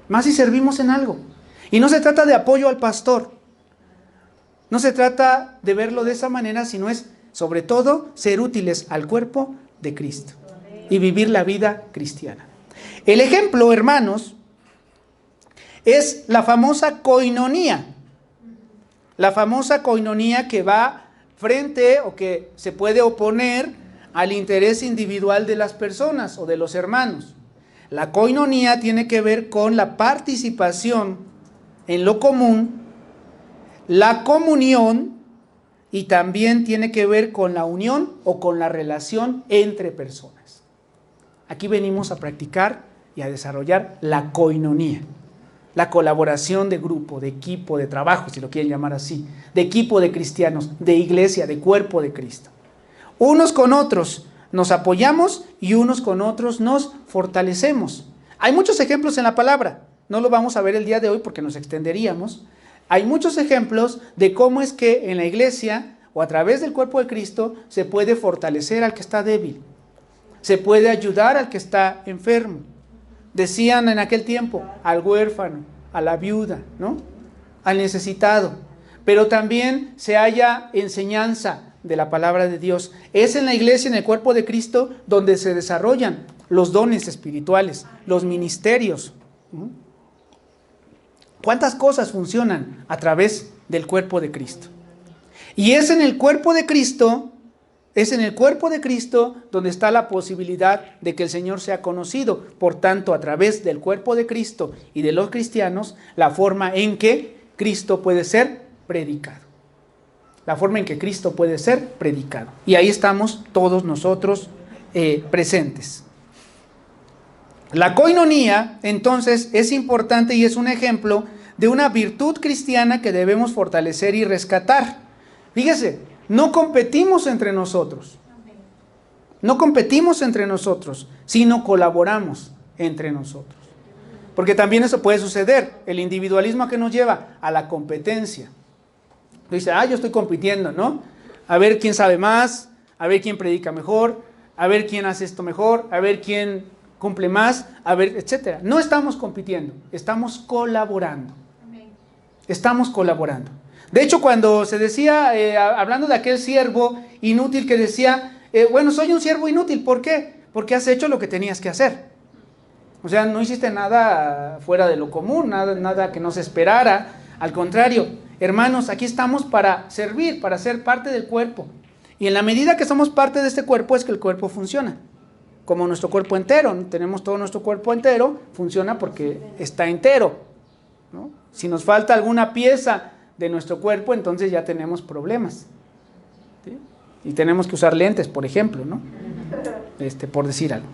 Más si servimos en algo. Y no se trata de apoyo al pastor. No se trata de verlo de esa manera, sino es, sobre todo, ser útiles al cuerpo de Cristo. Y vivir la vida cristiana. El ejemplo, hermanos, es la famosa koinonía. La famosa koinonía que va frente o que se puede oponer al interés individual de las personas o de los hermanos. La koinonía tiene que ver con la participación en lo común, la comunión, y también tiene que ver con la unión o con la relación entre personas. Aquí venimos a practicar y a desarrollar la koinonía, la colaboración de grupo, de equipo, de trabajo, si lo quieren llamar así, de equipo de cristianos, de iglesia, de cuerpo de Cristo. Unos con otros nos apoyamos y unos con otros nos fortalecemos. Hay muchos ejemplos en la palabra, no lo vamos a ver el día de hoy porque nos extenderíamos. Hay muchos ejemplos de cómo es que en la iglesia o a través del cuerpo de Cristo se puede fortalecer al que está débil, se puede ayudar al que está enfermo. Decían en aquel tiempo al huérfano, a la viuda, ¿no? Al necesitado. Pero también se halla enseñanza de la palabra de Dios. Es en la iglesia, en el cuerpo de Cristo, donde se desarrollan los dones espirituales, los ministerios. ¿Cuántas cosas funcionan a través del cuerpo de Cristo? Y es en el cuerpo de Cristo, donde está la posibilidad de que el Señor sea conocido. Por tanto, a través del cuerpo de Cristo y de los cristianos, la forma en que Cristo puede ser predicado. La forma en que Cristo puede ser predicado. Y ahí estamos todos nosotros presentes. La koinonía, entonces, es importante y es un ejemplo de una virtud cristiana que debemos fortalecer y rescatar. Fíjese, no competimos entre nosotros. No competimos entre nosotros, sino colaboramos entre nosotros. Porque también eso puede suceder. El individualismo, ¿a qué nos lleva? A la competencia. Dice, yo estoy compitiendo, ¿no? A ver quién sabe más, a ver quién predica mejor, a ver quién hace esto mejor, a ver quién cumple más, a ver, etcétera. No estamos compitiendo, estamos colaborando. Estamos colaborando. De hecho, cuando se decía, hablando de aquel siervo inútil que decía, bueno, soy un siervo inútil, ¿por qué? Porque has hecho lo que tenías que hacer. O sea, no hiciste nada fuera de lo común, nada que no se esperara. Al contrario, hermanos, aquí estamos para servir, para ser parte del cuerpo. Y en la medida que somos parte de este cuerpo es que el cuerpo funciona. Como nuestro cuerpo entero, tenemos todo nuestro cuerpo entero, funciona porque está entero, ¿no? Si nos falta alguna pieza de nuestro cuerpo, entonces ya tenemos problemas, ¿sí? Y tenemos que usar lentes, por ejemplo, ¿no? Por decir algo.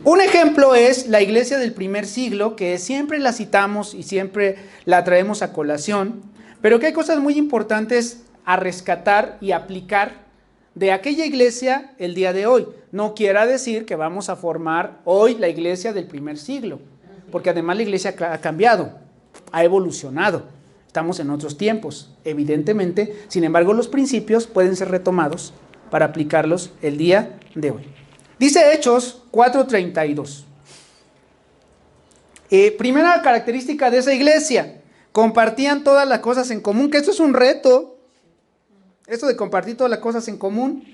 Un ejemplo es la iglesia del primer siglo, que siempre la citamos y siempre la traemos a colación, pero que hay cosas muy importantes a rescatar y aplicar de aquella iglesia el día de hoy. No quiera decir que vamos a formar hoy la iglesia del primer siglo, porque además la iglesia ha cambiado, ha evolucionado. Estamos en otros tiempos, evidentemente. Sin embargo, los principios pueden ser retomados para aplicarlos el día de hoy. Dice Hechos 4:32. Primera característica de esa iglesia: compartían todas las cosas en común, que esto es un reto. Esto de compartir todas las cosas en común.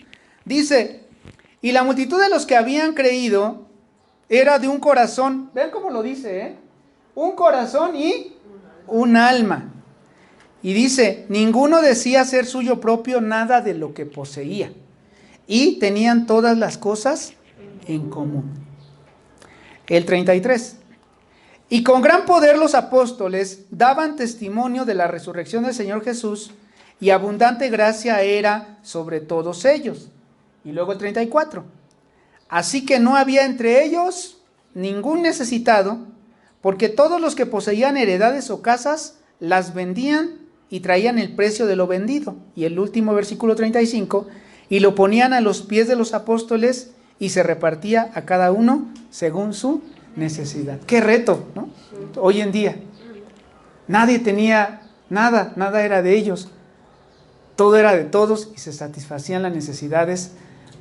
Dice, y la multitud de los que habían creído era de un corazón. Vean cómo lo dice, un corazón y un alma. Y dice, ninguno decía ser suyo propio nada de lo que poseía. Y tenían todas las cosas en común. El 33. Y con gran poder los apóstoles daban testimonio de la resurrección del Señor Jesús, y abundante gracia era sobre todos ellos. Y luego el 34. Así que no había entre ellos ningún necesitado, porque todos los que poseían heredades o casas las vendían y traían el precio de lo vendido. Y el último versículo 35. Y lo ponían a los pies de los apóstoles y se repartía a cada uno según su necesidad. ¡Qué reto!, ¿no? Hoy en día nadie tenía nada, nada era de ellos. Todo era de todos y se satisfacían las necesidades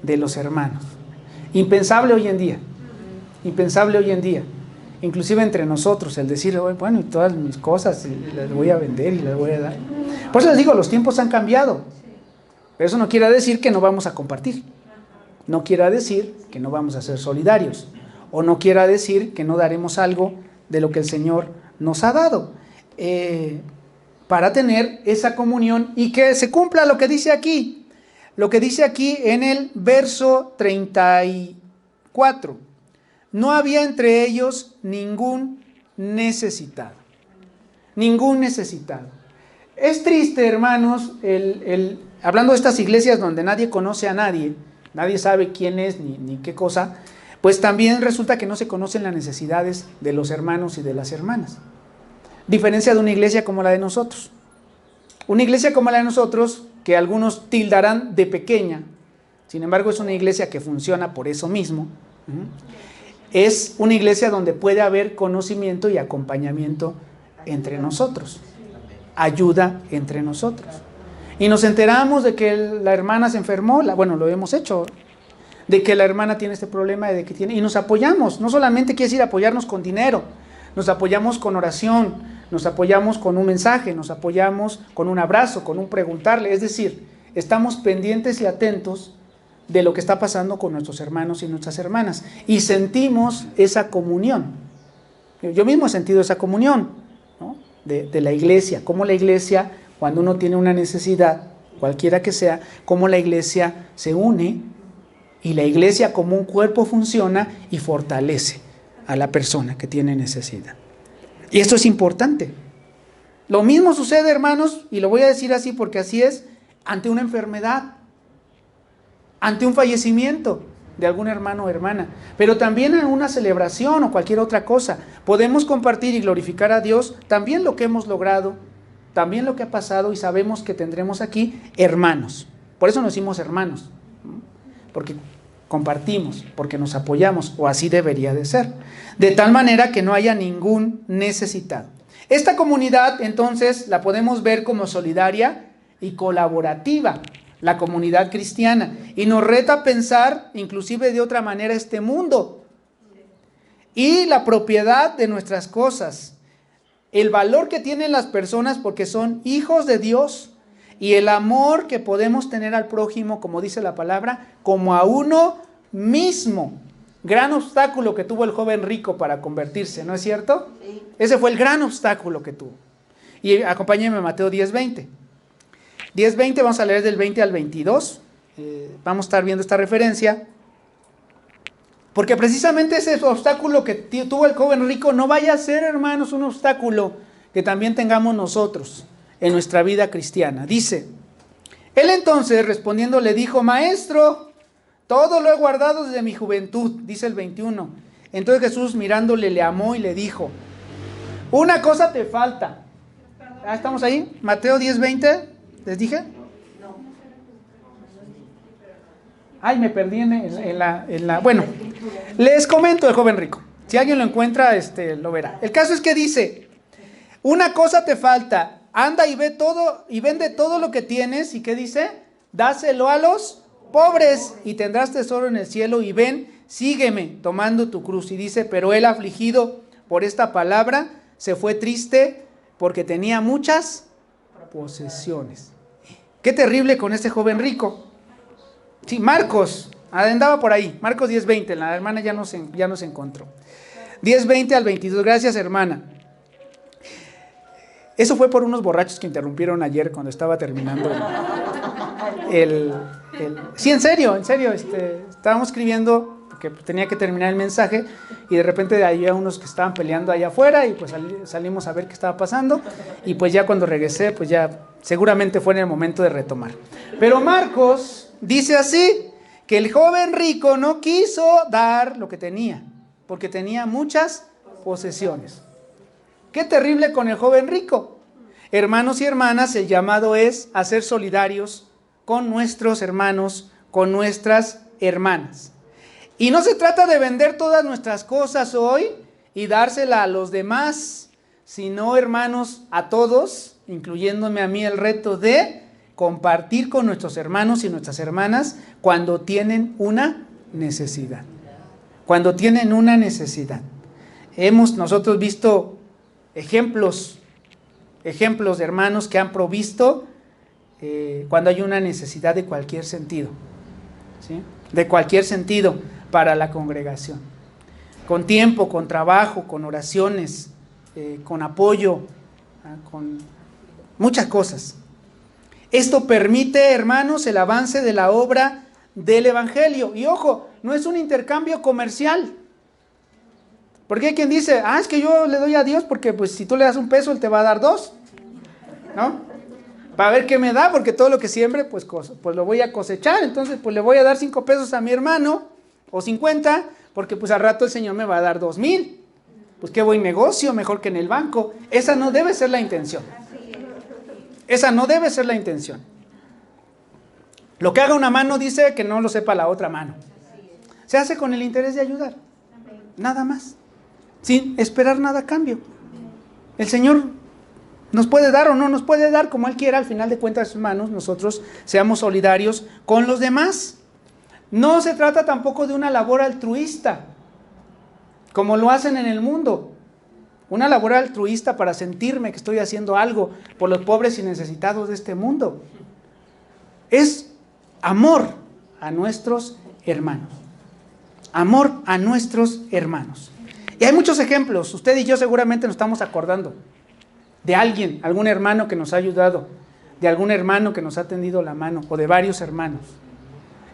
de los hermanos. Impensable hoy en día. Impensable hoy en día. Inclusive entre nosotros, el decir, bueno, y todas mis cosas las voy a vender y las voy a dar. Por eso les digo, los tiempos han cambiado. Pero eso no quiere decir que no vamos a compartir. No quiere decir que no vamos a ser solidarios. O no quiere decir que no daremos algo de lo que el Señor nos ha dado. Para tener esa comunión y que se cumpla lo que dice aquí. Lo que dice aquí en el verso 34. no había entre ellos ningún necesitado. Ningún necesitado. Es triste, hermanos, hablando de estas iglesias donde nadie conoce a nadie, nadie sabe quién es ni qué cosa, pues también resulta que no se conocen las necesidades de los hermanos y de las hermanas. Diferencia de una iglesia como la de nosotros. Una iglesia como la de nosotros, que algunos tildarán de pequeña, sin embargo es una iglesia que funciona por eso mismo. Es una iglesia donde puede haber conocimiento y acompañamiento entre nosotros, ayuda entre nosotros. Y nos enteramos de que la hermana se enfermó, bueno, lo hemos hecho, de que la hermana tiene este problema, y nos apoyamos. No solamente quiere decir apoyarnos con dinero, nos apoyamos con oración, nos apoyamos con un mensaje, nos apoyamos con un abrazo, con un preguntarle, es decir, estamos pendientes y atentos de lo que está pasando con nuestros hermanos y nuestras hermanas, y sentimos esa comunión. Yo mismo he sentido esa comunión, ¿no? de la iglesia, cómo la iglesia, cuando uno tiene una necesidad, cualquiera que sea, cómo la iglesia se une, y la iglesia como un cuerpo funciona y fortalece a la persona que tiene necesidad. Y esto es importante. Lo mismo sucede, hermanos, y lo voy a decir así porque así es, ante una enfermedad, ante un fallecimiento de algún hermano o hermana, pero también en una celebración o cualquier otra cosa. Podemos compartir y glorificar a Dios también lo que hemos logrado, también lo que ha pasado, y sabemos que tendremos aquí hermanos. Por eso nos decimos hermanos, porque compartimos, porque nos apoyamos, o así debería de ser, de tal manera que no haya ningún necesitado. Esta comunidad entonces la podemos ver como solidaria y colaborativa, la comunidad cristiana, y nos reta a pensar inclusive de otra manera este mundo y la propiedad de nuestras cosas, el valor que tienen las personas porque son hijos de Dios, y el amor que podemos tener al prójimo, como dice la palabra, como a uno mismo. Gran obstáculo que tuvo el joven rico para convertirse, ¿no es cierto? Sí. Ese fue el gran obstáculo que tuvo. Y acompáñenme a Mateo 10:20. 10:20, vamos a leer del 20 al 22. Vamos a estar viendo esta referencia. Porque precisamente ese obstáculo que tuvo el joven rico no vaya a ser, hermanos, un obstáculo que también tengamos nosotros en nuestra vida cristiana. Dice, él entonces respondiendo le dijo, maestro, todo lo he guardado desde mi juventud, dice el 21. Entonces Jesús mirándole le amó y le dijo, una cosa te falta. ¿Estamos ahí? Mateo 10:20, ¿les dije? Ay, me perdí en la... Bueno, les comento el joven rico. Si alguien lo encuentra, lo verá. El caso es que dice, una cosa te falta. Anda y ve todo y vende todo lo que tienes, ¿y qué dice? Dáselo a los pobres y tendrás tesoro en el cielo, y ven, sígueme tomando tu cruz. Y dice, pero él afligido por esta palabra se fue triste porque tenía muchas posesiones. Qué terrible con este joven rico. Sí, Marcos, andaba por ahí, Marcos 10:20, la hermana ya nos encontró. 10:20 al 22, gracias hermana. Eso fue por unos borrachos que interrumpieron ayer cuando estaba terminando Sí, en serio, estábamos escribiendo, porque tenía que terminar el mensaje, y de repente había unos que estaban peleando allá afuera, y pues salimos a ver qué estaba pasando, y pues ya cuando regresé, pues ya seguramente fue en el momento de retomar. Pero Marcos dice así, que el joven rico no quiso dar lo que tenía, porque tenía muchas posesiones. Qué terrible con el joven rico. Hermanos y hermanas, el llamado es a ser solidarios con nuestros hermanos, con nuestras hermanas. Y no se trata de vender todas nuestras cosas hoy y dársela a los demás, sino, hermanos, a todos, incluyéndome a mí, el reto de compartir con nuestros hermanos y nuestras hermanas cuando tienen una necesidad. Cuando tienen una necesidad. Hemos nosotros visto ejemplos de hermanos que han provisto cuando hay una necesidad de cualquier sentido, ¿sí? De cualquier sentido para la congregación, con tiempo, con trabajo, con oraciones, con apoyo, con muchas cosas. Esto permite, hermanos, el avance de la obra del evangelio. Y ojo, no es un intercambio comercial. Porque hay quien dice, es que yo le doy a Dios porque pues si tú le das un peso, Él te va a dar 2, ¿no? Para ver qué me da, porque todo lo que siembre, pues lo voy a cosechar. Entonces, pues le voy a dar 5 pesos a mi hermano, o 50, porque pues al rato el Señor me va a dar 2,000. Pues qué buen negocio, mejor que en el banco. Esa no debe ser la intención. Esa no debe ser la intención. Lo que haga una mano dice que no lo sepa la otra mano. Se hace con el interés de ayudar. Nada más. Sin esperar nada a cambio. El Señor nos puede dar o no nos puede dar como Él quiera. Al final de cuentas, hermanos, nosotros seamos solidarios con los demás. No se trata tampoco de una labor altruista, como lo hacen en el mundo. Una labor altruista para sentirme que estoy haciendo algo por los pobres y necesitados de este mundo. Es amor a nuestros hermanos. Amor a nuestros hermanos. Y hay muchos ejemplos. Usted y yo seguramente nos estamos acordando de alguien, algún hermano que nos ha ayudado, de algún hermano que nos ha tendido la mano, o de varios hermanos.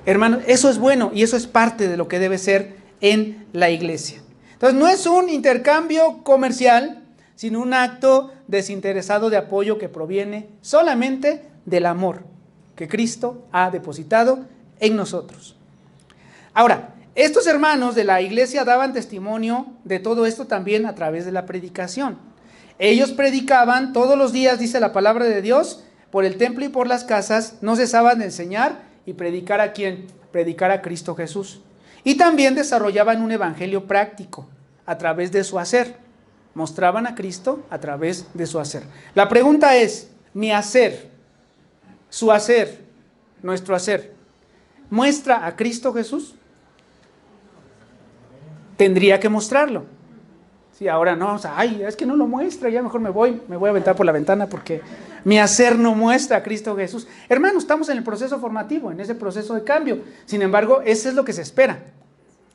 Hermanos, eso es bueno y eso es parte de lo que debe ser en la iglesia. Entonces, no es un intercambio comercial, sino un acto desinteresado de apoyo que proviene solamente del amor que Cristo ha depositado en nosotros. Ahora, estos hermanos de la iglesia daban testimonio de todo esto también a través de la predicación. Ellos predicaban todos los días, dice la palabra de Dios, por el templo y por las casas, no cesaban de enseñar y predicar ¿a quién? Predicar a Cristo Jesús. Y también desarrollaban un evangelio práctico a través de su hacer. Mostraban a Cristo a través de su hacer. La pregunta es, mi hacer, su hacer, nuestro hacer, ¿muestra a Cristo Jesús? Tendría que mostrarlo. Sí, ahora no, es que no lo muestra, ya mejor me voy a aventar por la ventana porque mi hacer no muestra a Cristo Jesús. Hermanos, estamos en el proceso formativo, en ese proceso de cambio. Sin embargo, eso es lo que se espera.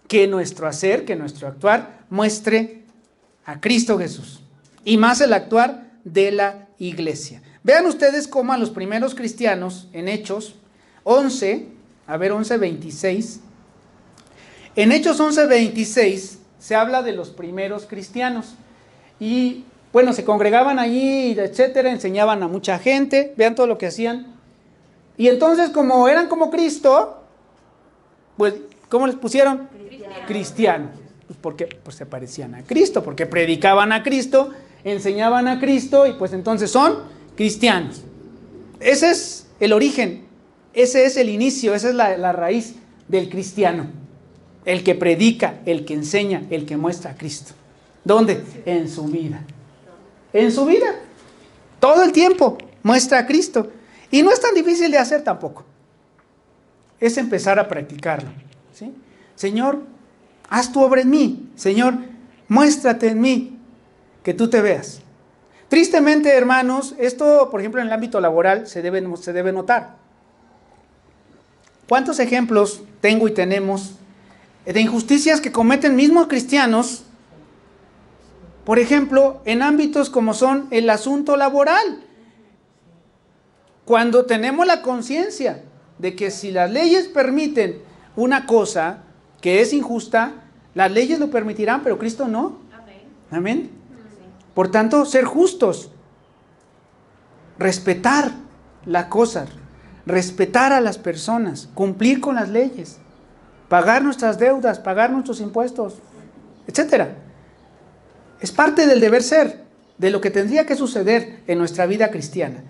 Que nuestro hacer, que nuestro actuar muestre a Cristo Jesús. Y más el actuar de la iglesia. Vean ustedes cómo a los primeros cristianos en Hechos 11:26. En Hechos 11:26 se habla de los primeros cristianos. Y bueno, se congregaban allí, etcétera, enseñaban a mucha gente. Vean todo lo que hacían. Y entonces, como eran como Cristo, pues, ¿cómo les pusieron? Cristianos. Pues porque pues se parecían a Cristo, porque predicaban a Cristo, enseñaban a Cristo y pues entonces son cristianos. Ese es el origen, ese es el inicio, esa es la raíz del cristiano. El que predica, el que enseña, el que muestra a Cristo. ¿Dónde? En su vida. En su vida. Todo el tiempo muestra a Cristo. Y no es tan difícil de hacer tampoco. Es empezar a practicarlo. ¿Sí? Señor, haz tu obra en mí. Señor, muéstrate en mí, que tú te veas. Tristemente, hermanos, esto, por ejemplo, en el ámbito laboral se debe notar. ¿Cuántos ejemplos tengo y tenemos de injusticias que cometen mismos cristianos? Por ejemplo, en ámbitos como son el asunto laboral. Cuando tenemos la conciencia de que si las leyes permiten una cosa que es injusta, las leyes lo permitirán, pero Cristo no. Amén. Por tanto, ser justos, respetar las cosas, respetar a las personas, cumplir con las leyes, pagar nuestras deudas, pagar nuestros impuestos, etcétera. Es parte del deber ser, de lo que tendría que suceder en nuestra vida cristiana.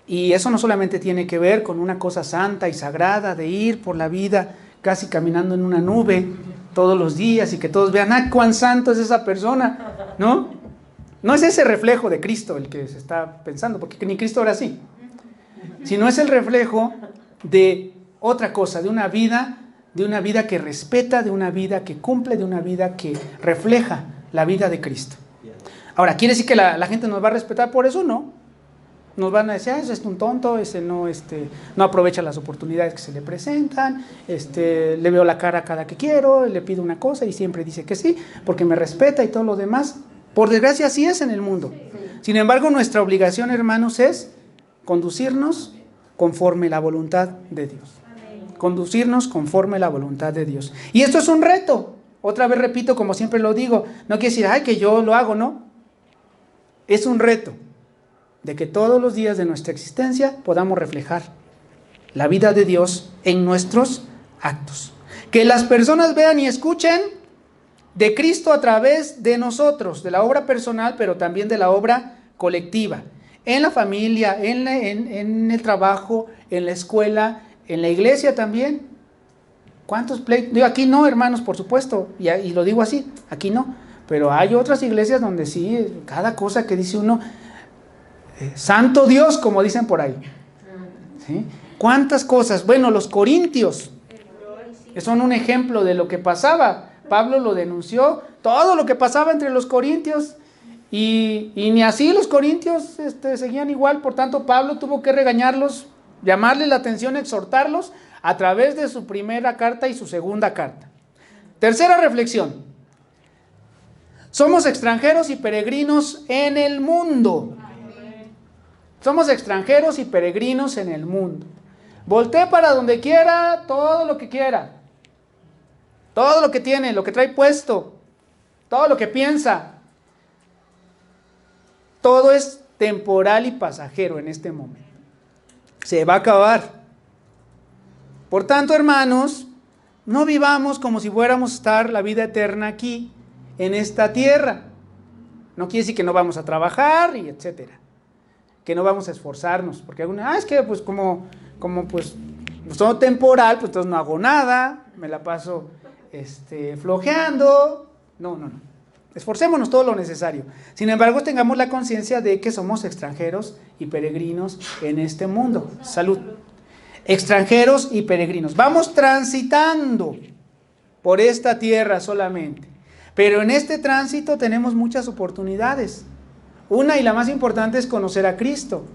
Y eso no solamente tiene que ver con una cosa santa y sagrada de ir por la vida casi caminando en una nube todos los días y que todos vean, cuán santo es esa persona, ¿no? No es ese reflejo de Cristo el que se está pensando, porque ni Cristo era así, sino es el reflejo de otra cosa, de una vida que respeta, de una vida que cumple, de una vida que refleja la vida de Cristo. Ahora, ¿quiere decir que la gente nos va a respetar por eso? No. Nos van a decir, ese es un tonto, ese no aprovecha las oportunidades que se le presentan, le veo la cara cada que quiero, le pido una cosa y siempre dice que sí, porque me respeta y todo lo demás. Por desgracia así es en el mundo. Sin embargo, nuestra obligación, hermanos, es conducirnos conforme la voluntad de Dios. Conducirnos conforme la voluntad de Dios. Y esto es un reto, Otra vez repito, como siempre lo digo, no quiere decir, ay, que yo lo hago, no. Es un reto de que todos los días de nuestra existencia podamos reflejar la vida de Dios en nuestros actos. Que las personas vean y escuchen de Cristo a través de nosotros, de la obra personal, pero también de la obra colectiva. En la familia, en el trabajo, en la escuela, en la iglesia también. ¿Cuántos pleitos? Digo, aquí no, hermanos, por supuesto, y lo digo así, aquí no. Pero hay otras iglesias donde sí, cada cosa que dice uno, santo Dios, como dicen por ahí. ¿Sí? ¿Cuántas cosas? Bueno, los corintios son un ejemplo de lo que pasaba. Pablo lo denunció, todo lo que pasaba entre los corintios, y ni así los corintios seguían igual. Por tanto, Pablo tuvo que regañarlos, llamarles la atención, exhortarlos a través de su primera carta y su segunda carta. Tercera reflexión: somos extranjeros y peregrinos en el mundo. Somos extranjeros y peregrinos en el mundo. Voltee para donde quiera, todo lo que quiera, todo lo que tiene, lo que trae puesto, todo lo que piensa, todo es temporal y pasajero en este momento. Se va a acabar. Por tanto, hermanos, no vivamos como si fuéramos a estar la vida eterna aquí, en esta tierra. No quiere decir que no vamos a trabajar y etcétera, que no vamos a esforzarnos, porque algunos, es que pues como pues todo temporal, pues entonces no hago nada, me la paso flojeando. No. Esforcémonos todo lo necesario. Sin embargo, tengamos la conciencia de que somos extranjeros y peregrinos en este mundo. Salud. Extranjeros y peregrinos. Vamos transitando por esta tierra solamente. Pero en este tránsito tenemos muchas oportunidades. Una y la más importante es conocer a Cristo.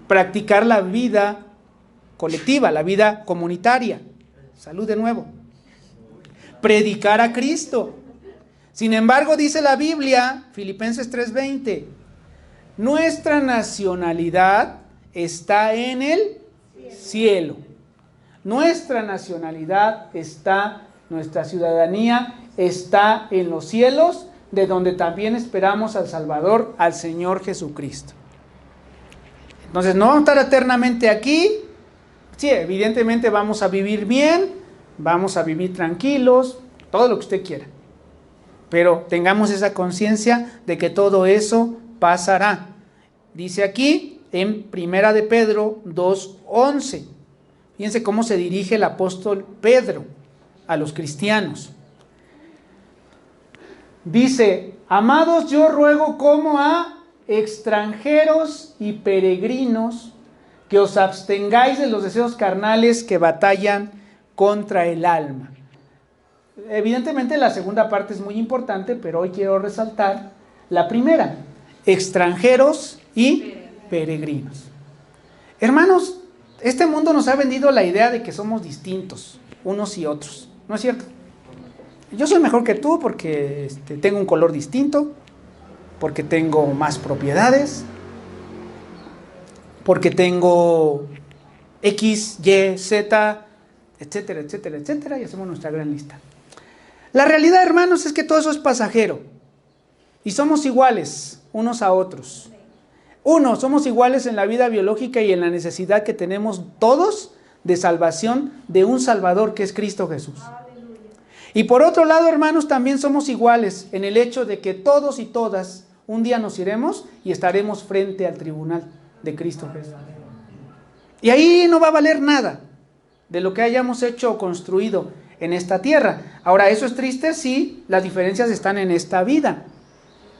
Practicar la vida colectiva, la vida comunitaria. Salud de nuevo. Predicar a Cristo. Sin embargo, dice la Biblia, Filipenses 3:20, nuestra nacionalidad está en el cielo. Nuestra nacionalidad está, nuestra ciudadanía está en los cielos, de donde también esperamos al Salvador, al Señor Jesucristo. Entonces, no vamos a estar eternamente aquí. Sí, evidentemente vamos a vivir bien, vamos a vivir tranquilos, todo lo que usted quiera. Pero tengamos esa conciencia de que todo eso pasará. Dice aquí en Primera de Pedro 2:11. Fíjense cómo se dirige el apóstol Pedro a los cristianos. Dice, amados, yo ruego como a extranjeros y peregrinos que os abstengáis de los deseos carnales que batallan contra el alma. Evidentemente la segunda parte es muy importante, pero hoy quiero resaltar la primera: extranjeros y peregrinos. Hermanos, este mundo nos ha vendido la idea de que somos distintos unos y otros, ¿no es cierto? Yo soy mejor que tú porque tengo un color distinto, porque tengo más propiedades, porque tengo X, Y, Z, etcétera, etcétera, etcétera, y hacemos nuestra gran lista. La realidad, hermanos, es que todo eso es pasajero y somos iguales unos a otros. Uno, somos iguales en la vida biológica y en la necesidad que tenemos todos de salvación de un Salvador que es Cristo Jesús. Y por otro lado, hermanos, también somos iguales en el hecho de que todos y todas un día nos iremos y estaremos frente al tribunal de Cristo Jesús. Y ahí no va a valer nada de lo que hayamos hecho o construido en esta tierra. Ahora, ¿eso es triste? Sí, las diferencias están en esta vida.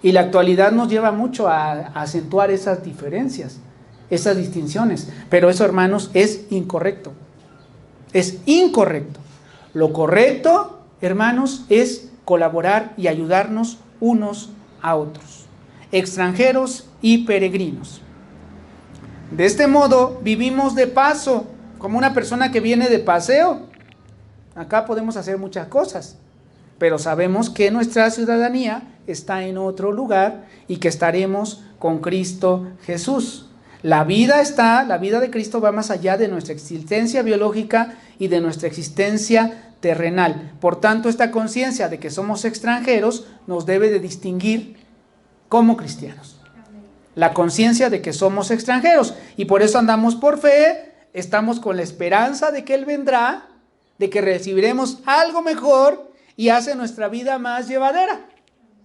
Y la actualidad nos lleva mucho a acentuar esas diferencias, esas distinciones. Pero eso, hermanos, es incorrecto. Es incorrecto. Lo correcto, hermanos, es colaborar y ayudarnos unos a otros. Extranjeros y peregrinos. De este modo, vivimos de paso, como una persona que viene de paseo. Acá podemos hacer muchas cosas, pero sabemos que nuestra ciudadanía está en otro lugar y que estaremos con Cristo Jesús. La vida de Cristo va más allá de nuestra existencia biológica y de nuestra existencia terrenal. Por tanto, esta conciencia de que somos extranjeros nos debe de distinguir como cristianos. La conciencia de que somos extranjeros, y por eso andamos por fe, estamos con la esperanza de que Él vendrá, de que recibiremos algo mejor y hace nuestra vida más llevadera.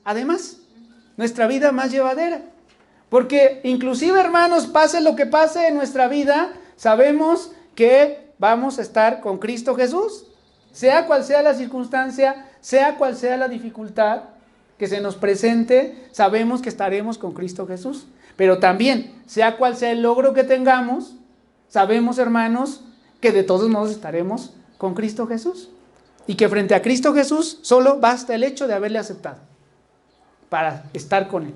Además, nuestra vida más llevadera. Porque inclusive, hermanos, pase lo que pase en nuestra vida, sabemos que vamos a estar con Cristo Jesús. Sea cual sea la circunstancia, sea cual sea la dificultad que se nos presente, sabemos que estaremos con Cristo Jesús. Pero también, sea cual sea el logro que tengamos, sabemos, hermanos, que de todos modos estaremos con Cristo Jesús. Y que frente a Cristo Jesús solo basta el hecho de haberle aceptado para estar con Él,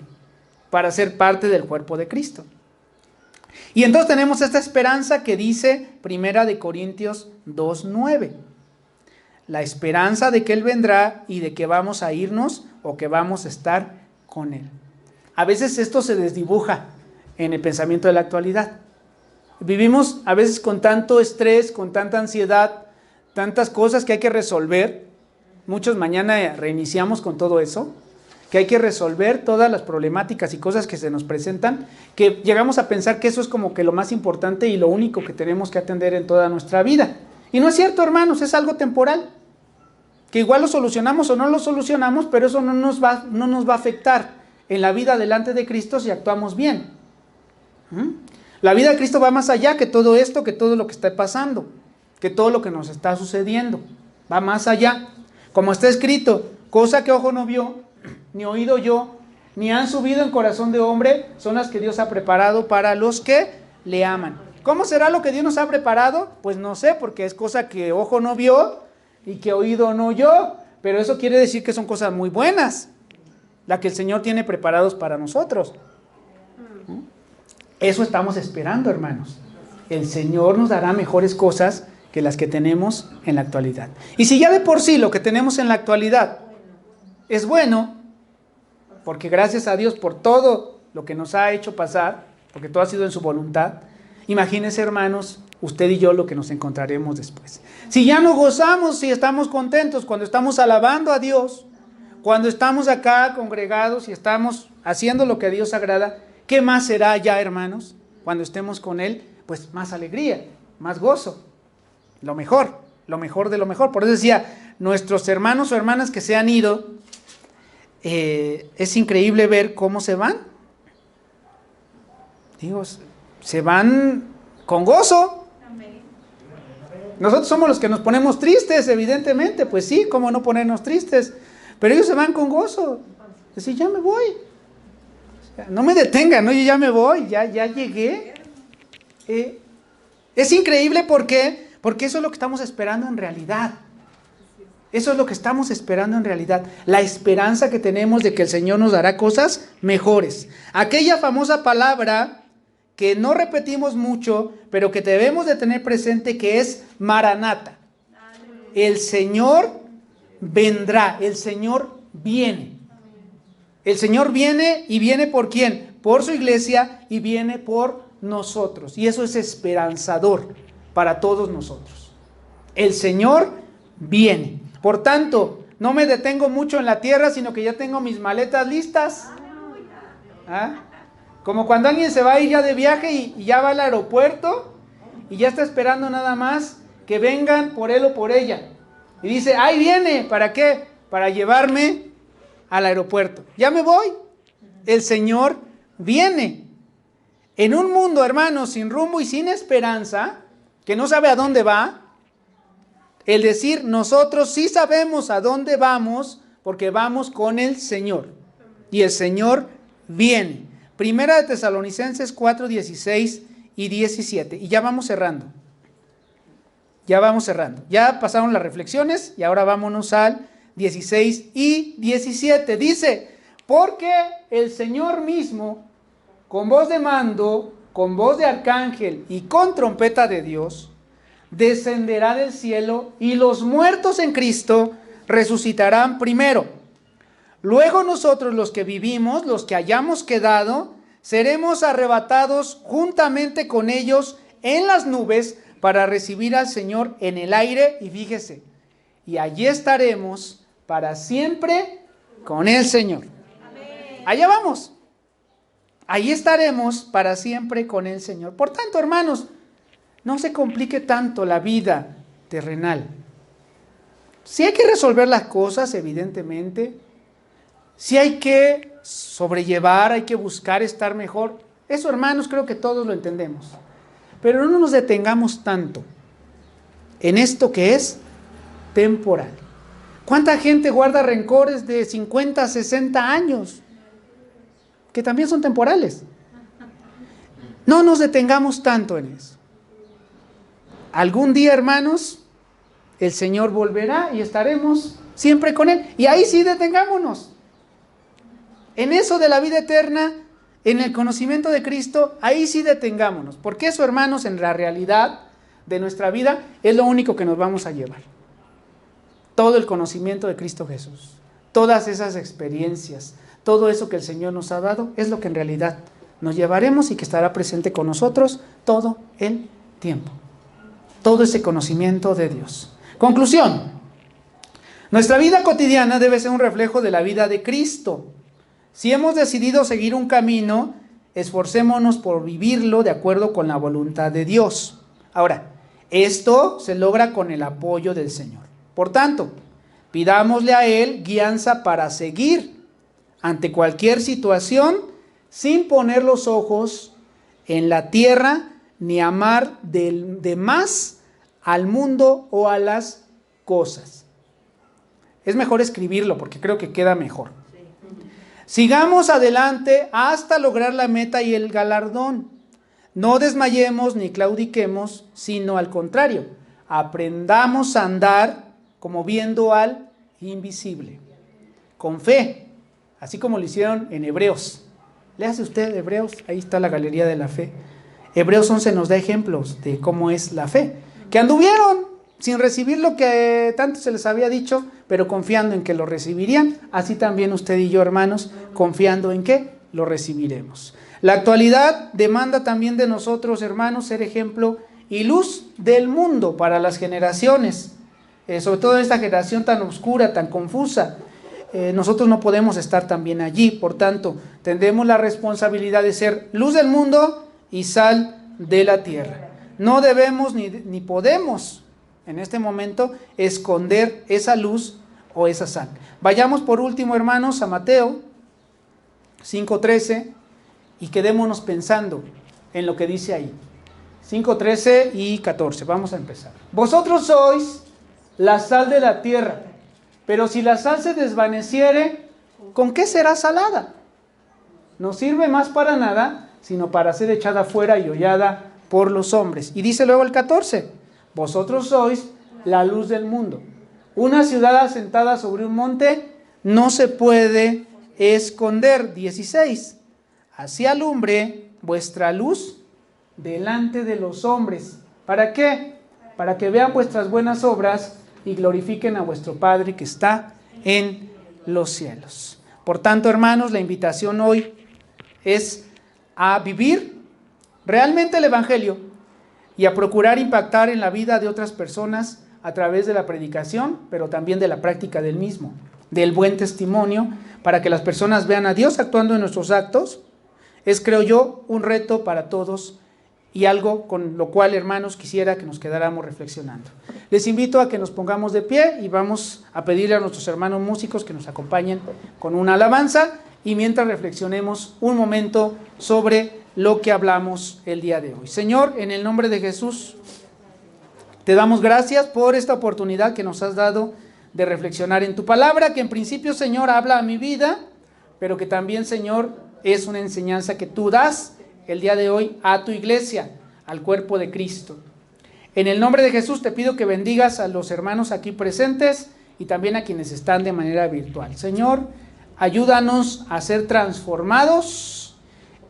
para ser parte del cuerpo de Cristo. Y entonces tenemos esta esperanza que dice 1 Corintios 2:9. La esperanza de que Él vendrá y de que vamos a irnos o que vamos a estar con Él. A veces esto se desdibuja en el pensamiento de la actualidad. Vivimos a veces con tanto estrés, con tanta ansiedad, tantas cosas que hay que resolver. Muchos mañana reiniciamos con todo eso, que hay que resolver todas las problemáticas y cosas que se nos presentan, que llegamos a pensar que eso es como que lo más importante y lo único que tenemos que atender en toda nuestra vida. Y no es cierto, hermanos, es algo temporal, que igual lo solucionamos o no lo solucionamos, pero eso no nos va a afectar en la vida delante de Cristo si actuamos bien. La vida de Cristo va más allá que todo esto, que todo lo que está pasando, que todo lo que nos está sucediendo, va más allá. Como está escrito, cosa que ojo no vio, ni oído yo, ni han subido en corazón de hombre, son las que Dios ha preparado para los que le aman. ¿Cómo será lo que Dios nos ha preparado? Pues no sé, porque es cosa que ojo no vio y que oído no oyó, pero eso quiere decir que son cosas muy buenas, la que el Señor tiene preparados para nosotros. Eso estamos esperando, hermanos. El Señor nos dará mejores cosas que las que tenemos en la actualidad. Y si ya de por sí lo que tenemos en la actualidad es bueno, porque gracias a Dios por todo lo que nos ha hecho pasar, porque todo ha sido en su voluntad, imagínense, hermanos, usted y yo lo que nos encontraremos después. Si ya nos gozamos, si estamos contentos cuando estamos alabando a Dios, cuando estamos acá congregados y estamos haciendo lo que a Dios agrada, ¿qué más será ya, hermanos? Cuando estemos con Él, pues más alegría, más gozo, lo mejor de lo mejor. Por eso decía, nuestros hermanos o hermanas que se han ido, es increíble ver cómo se van. Digo, se van con gozo. Nosotros somos los que nos ponemos tristes, evidentemente, pues sí, cómo no ponernos tristes, pero ellos se van con gozo. Decir, ya me voy, no me detengan, no, yo ya me voy, ya llegué. Es increíble porque eso es lo que estamos esperando en realidad. Eso es lo que estamos esperando en realidad. La esperanza que tenemos de que el Señor nos dará cosas mejores. Aquella famosa palabra que no repetimos mucho, pero que debemos de tener presente, que es Maranata. El Señor vendrá, el Señor viene. El Señor viene, y viene ¿por quién? Por su iglesia, y viene por nosotros. Y eso es esperanzador para todos nosotros. El Señor viene. Por tanto, no me detengo mucho en la tierra, sino que ya tengo mis maletas listas. ¿Ah? Como cuando alguien se va a ir ya de viaje y ya va al aeropuerto y ya está esperando nada más que vengan por él o por ella. Y dice, ahí viene, ¿para qué? Para llevarme al aeropuerto. Ya me voy. El Señor viene. En un mundo, hermanos, sin rumbo y sin esperanza, que no sabe a dónde va, el decir, nosotros sí sabemos a dónde vamos, porque vamos con el Señor. Y el Señor viene. Primera de Tesalonicenses 4, 16 y 17. Y ya vamos cerrando. Ya pasaron las reflexiones y ahora vámonos al 16 y 17. Dice, porque el Señor mismo, con voz de mando, con voz de arcángel y con trompeta de Dios, descenderá del cielo, y los muertos en Cristo resucitarán primero. Luego nosotros, los que vivimos, los que hayamos quedado, seremos arrebatados juntamente con ellos en las nubes para recibir al Señor en el aire. Y fíjese, y allí estaremos para siempre con el Señor. Allá vamos. Allí estaremos para siempre con el Señor. Por tanto, hermanos, no se complique tanto la vida terrenal. Sí hay que resolver las cosas, evidentemente. Sí hay que sobrellevar, hay que buscar estar mejor. Eso, hermanos, creo que todos lo entendemos. Pero no nos detengamos tanto en esto que es temporal. ¿Cuánta gente guarda rencores de 50, 60 años? Que también son temporales. No nos detengamos tanto en eso. Algún día, hermanos, el Señor volverá y estaremos siempre con Él. Y ahí sí detengámonos. En eso de la vida eterna, en el conocimiento de Cristo, ahí sí detengámonos. Porque eso, hermanos, en la realidad de nuestra vida, es lo único que nos vamos a llevar. Todo el conocimiento de Cristo Jesús. Todas esas experiencias, todo eso que el Señor nos ha dado, es lo que en realidad nos llevaremos y que estará presente con nosotros todo el tiempo. Todo ese conocimiento de Dios. Conclusión. Nuestra vida cotidiana debe ser un reflejo de la vida de Cristo. Si hemos decidido seguir un camino, esforcémonos por vivirlo de acuerdo con la voluntad de Dios. Ahora, esto se logra con el apoyo del Señor. Por tanto, pidámosle a Él guianza para seguir ante cualquier situación sin poner los ojos en la tierra ni amar de más al mundo o a las cosas. Es mejor escribirlo porque creo que queda mejor. Sigamos adelante hasta lograr la meta y el galardón. No desmayemos ni claudiquemos, sino al contrario, aprendamos a andar como viendo al invisible, con fe, así como lo hicieron en Hebreos. Léase usted Hebreos, ahí está la galería de la fe. Hebreos 11 nos da ejemplos de cómo es la fe, que anduvieron sin recibir lo que tanto se les había dicho, pero confiando en que lo recibirían. Así también usted y yo, hermanos, confiando en que lo recibiremos. La actualidad demanda también de nosotros, hermanos, ser ejemplo y luz del mundo para las generaciones, sobre todo en esta generación tan oscura, tan confusa. Nosotros no podemos estar también allí, por tanto, tendremos la responsabilidad de ser luz del mundo y sal de la tierra. No debemos ni podemos en este momento esconder esa luz o esa sal. Vayamos por último, hermanos, a Mateo 5:13 y quedémonos pensando en lo que dice ahí. 5:13 y 14, vamos a empezar. Vosotros sois la sal de la tierra, pero si la sal se desvaneciere, ¿con qué será salada? No sirve más para nada, sino para ser echada fuera y hollada por los hombres. Y dice luego el 14, vosotros sois la luz del mundo. Una ciudad asentada sobre un monte no se puede esconder. 16, así alumbre vuestra luz delante de los hombres. ¿Para qué? Para que vean vuestras buenas obras y glorifiquen a vuestro Padre que está en los cielos. Por tanto, hermanos, la invitación hoy es a vivir realmente el Evangelio y a procurar impactar en la vida de otras personas a través de la predicación, pero también de la práctica del mismo, del buen testimonio, para que las personas vean a Dios actuando en nuestros actos. Es, creo yo, un reto para todos y algo con lo cual, hermanos, quisiera que nos quedáramos reflexionando. Les invito a que nos pongamos de pie y vamos a pedirle a nuestros hermanos músicos que nos acompañen con una alabanza y mientras reflexionemos un momento sobre lo que hablamos el día de hoy. Señor, en el nombre de Jesús, te damos gracias por esta oportunidad que nos has dado de reflexionar en tu palabra, que en principio, Señor, habla a mi vida, pero que también, Señor, es una enseñanza que tú das el día de hoy a tu iglesia, al cuerpo de Cristo. En el nombre de Jesús te pido que bendigas a los hermanos aquí presentes y también a quienes están de manera virtual. Señor, ayúdanos a ser transformados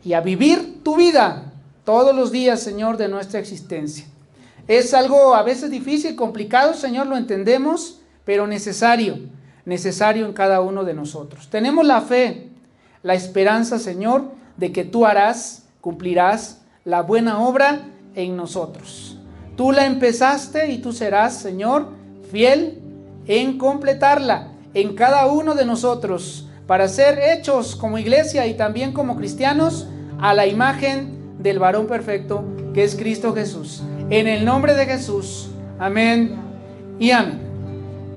y a vivir tu vida todos los días, Señor, de nuestra existencia. Es algo a veces difícil, complicado, Señor, lo entendemos, pero necesario en cada uno de nosotros. Tenemos la fe, la esperanza, Señor, de que tú cumplirás la buena obra en nosotros. Tú la empezaste y tú serás, Señor, fiel en completarla en cada uno de nosotros, para ser hechos como iglesia y también como cristianos a la imagen del varón perfecto que es Cristo Jesús. En el nombre de Jesús, amén y amén.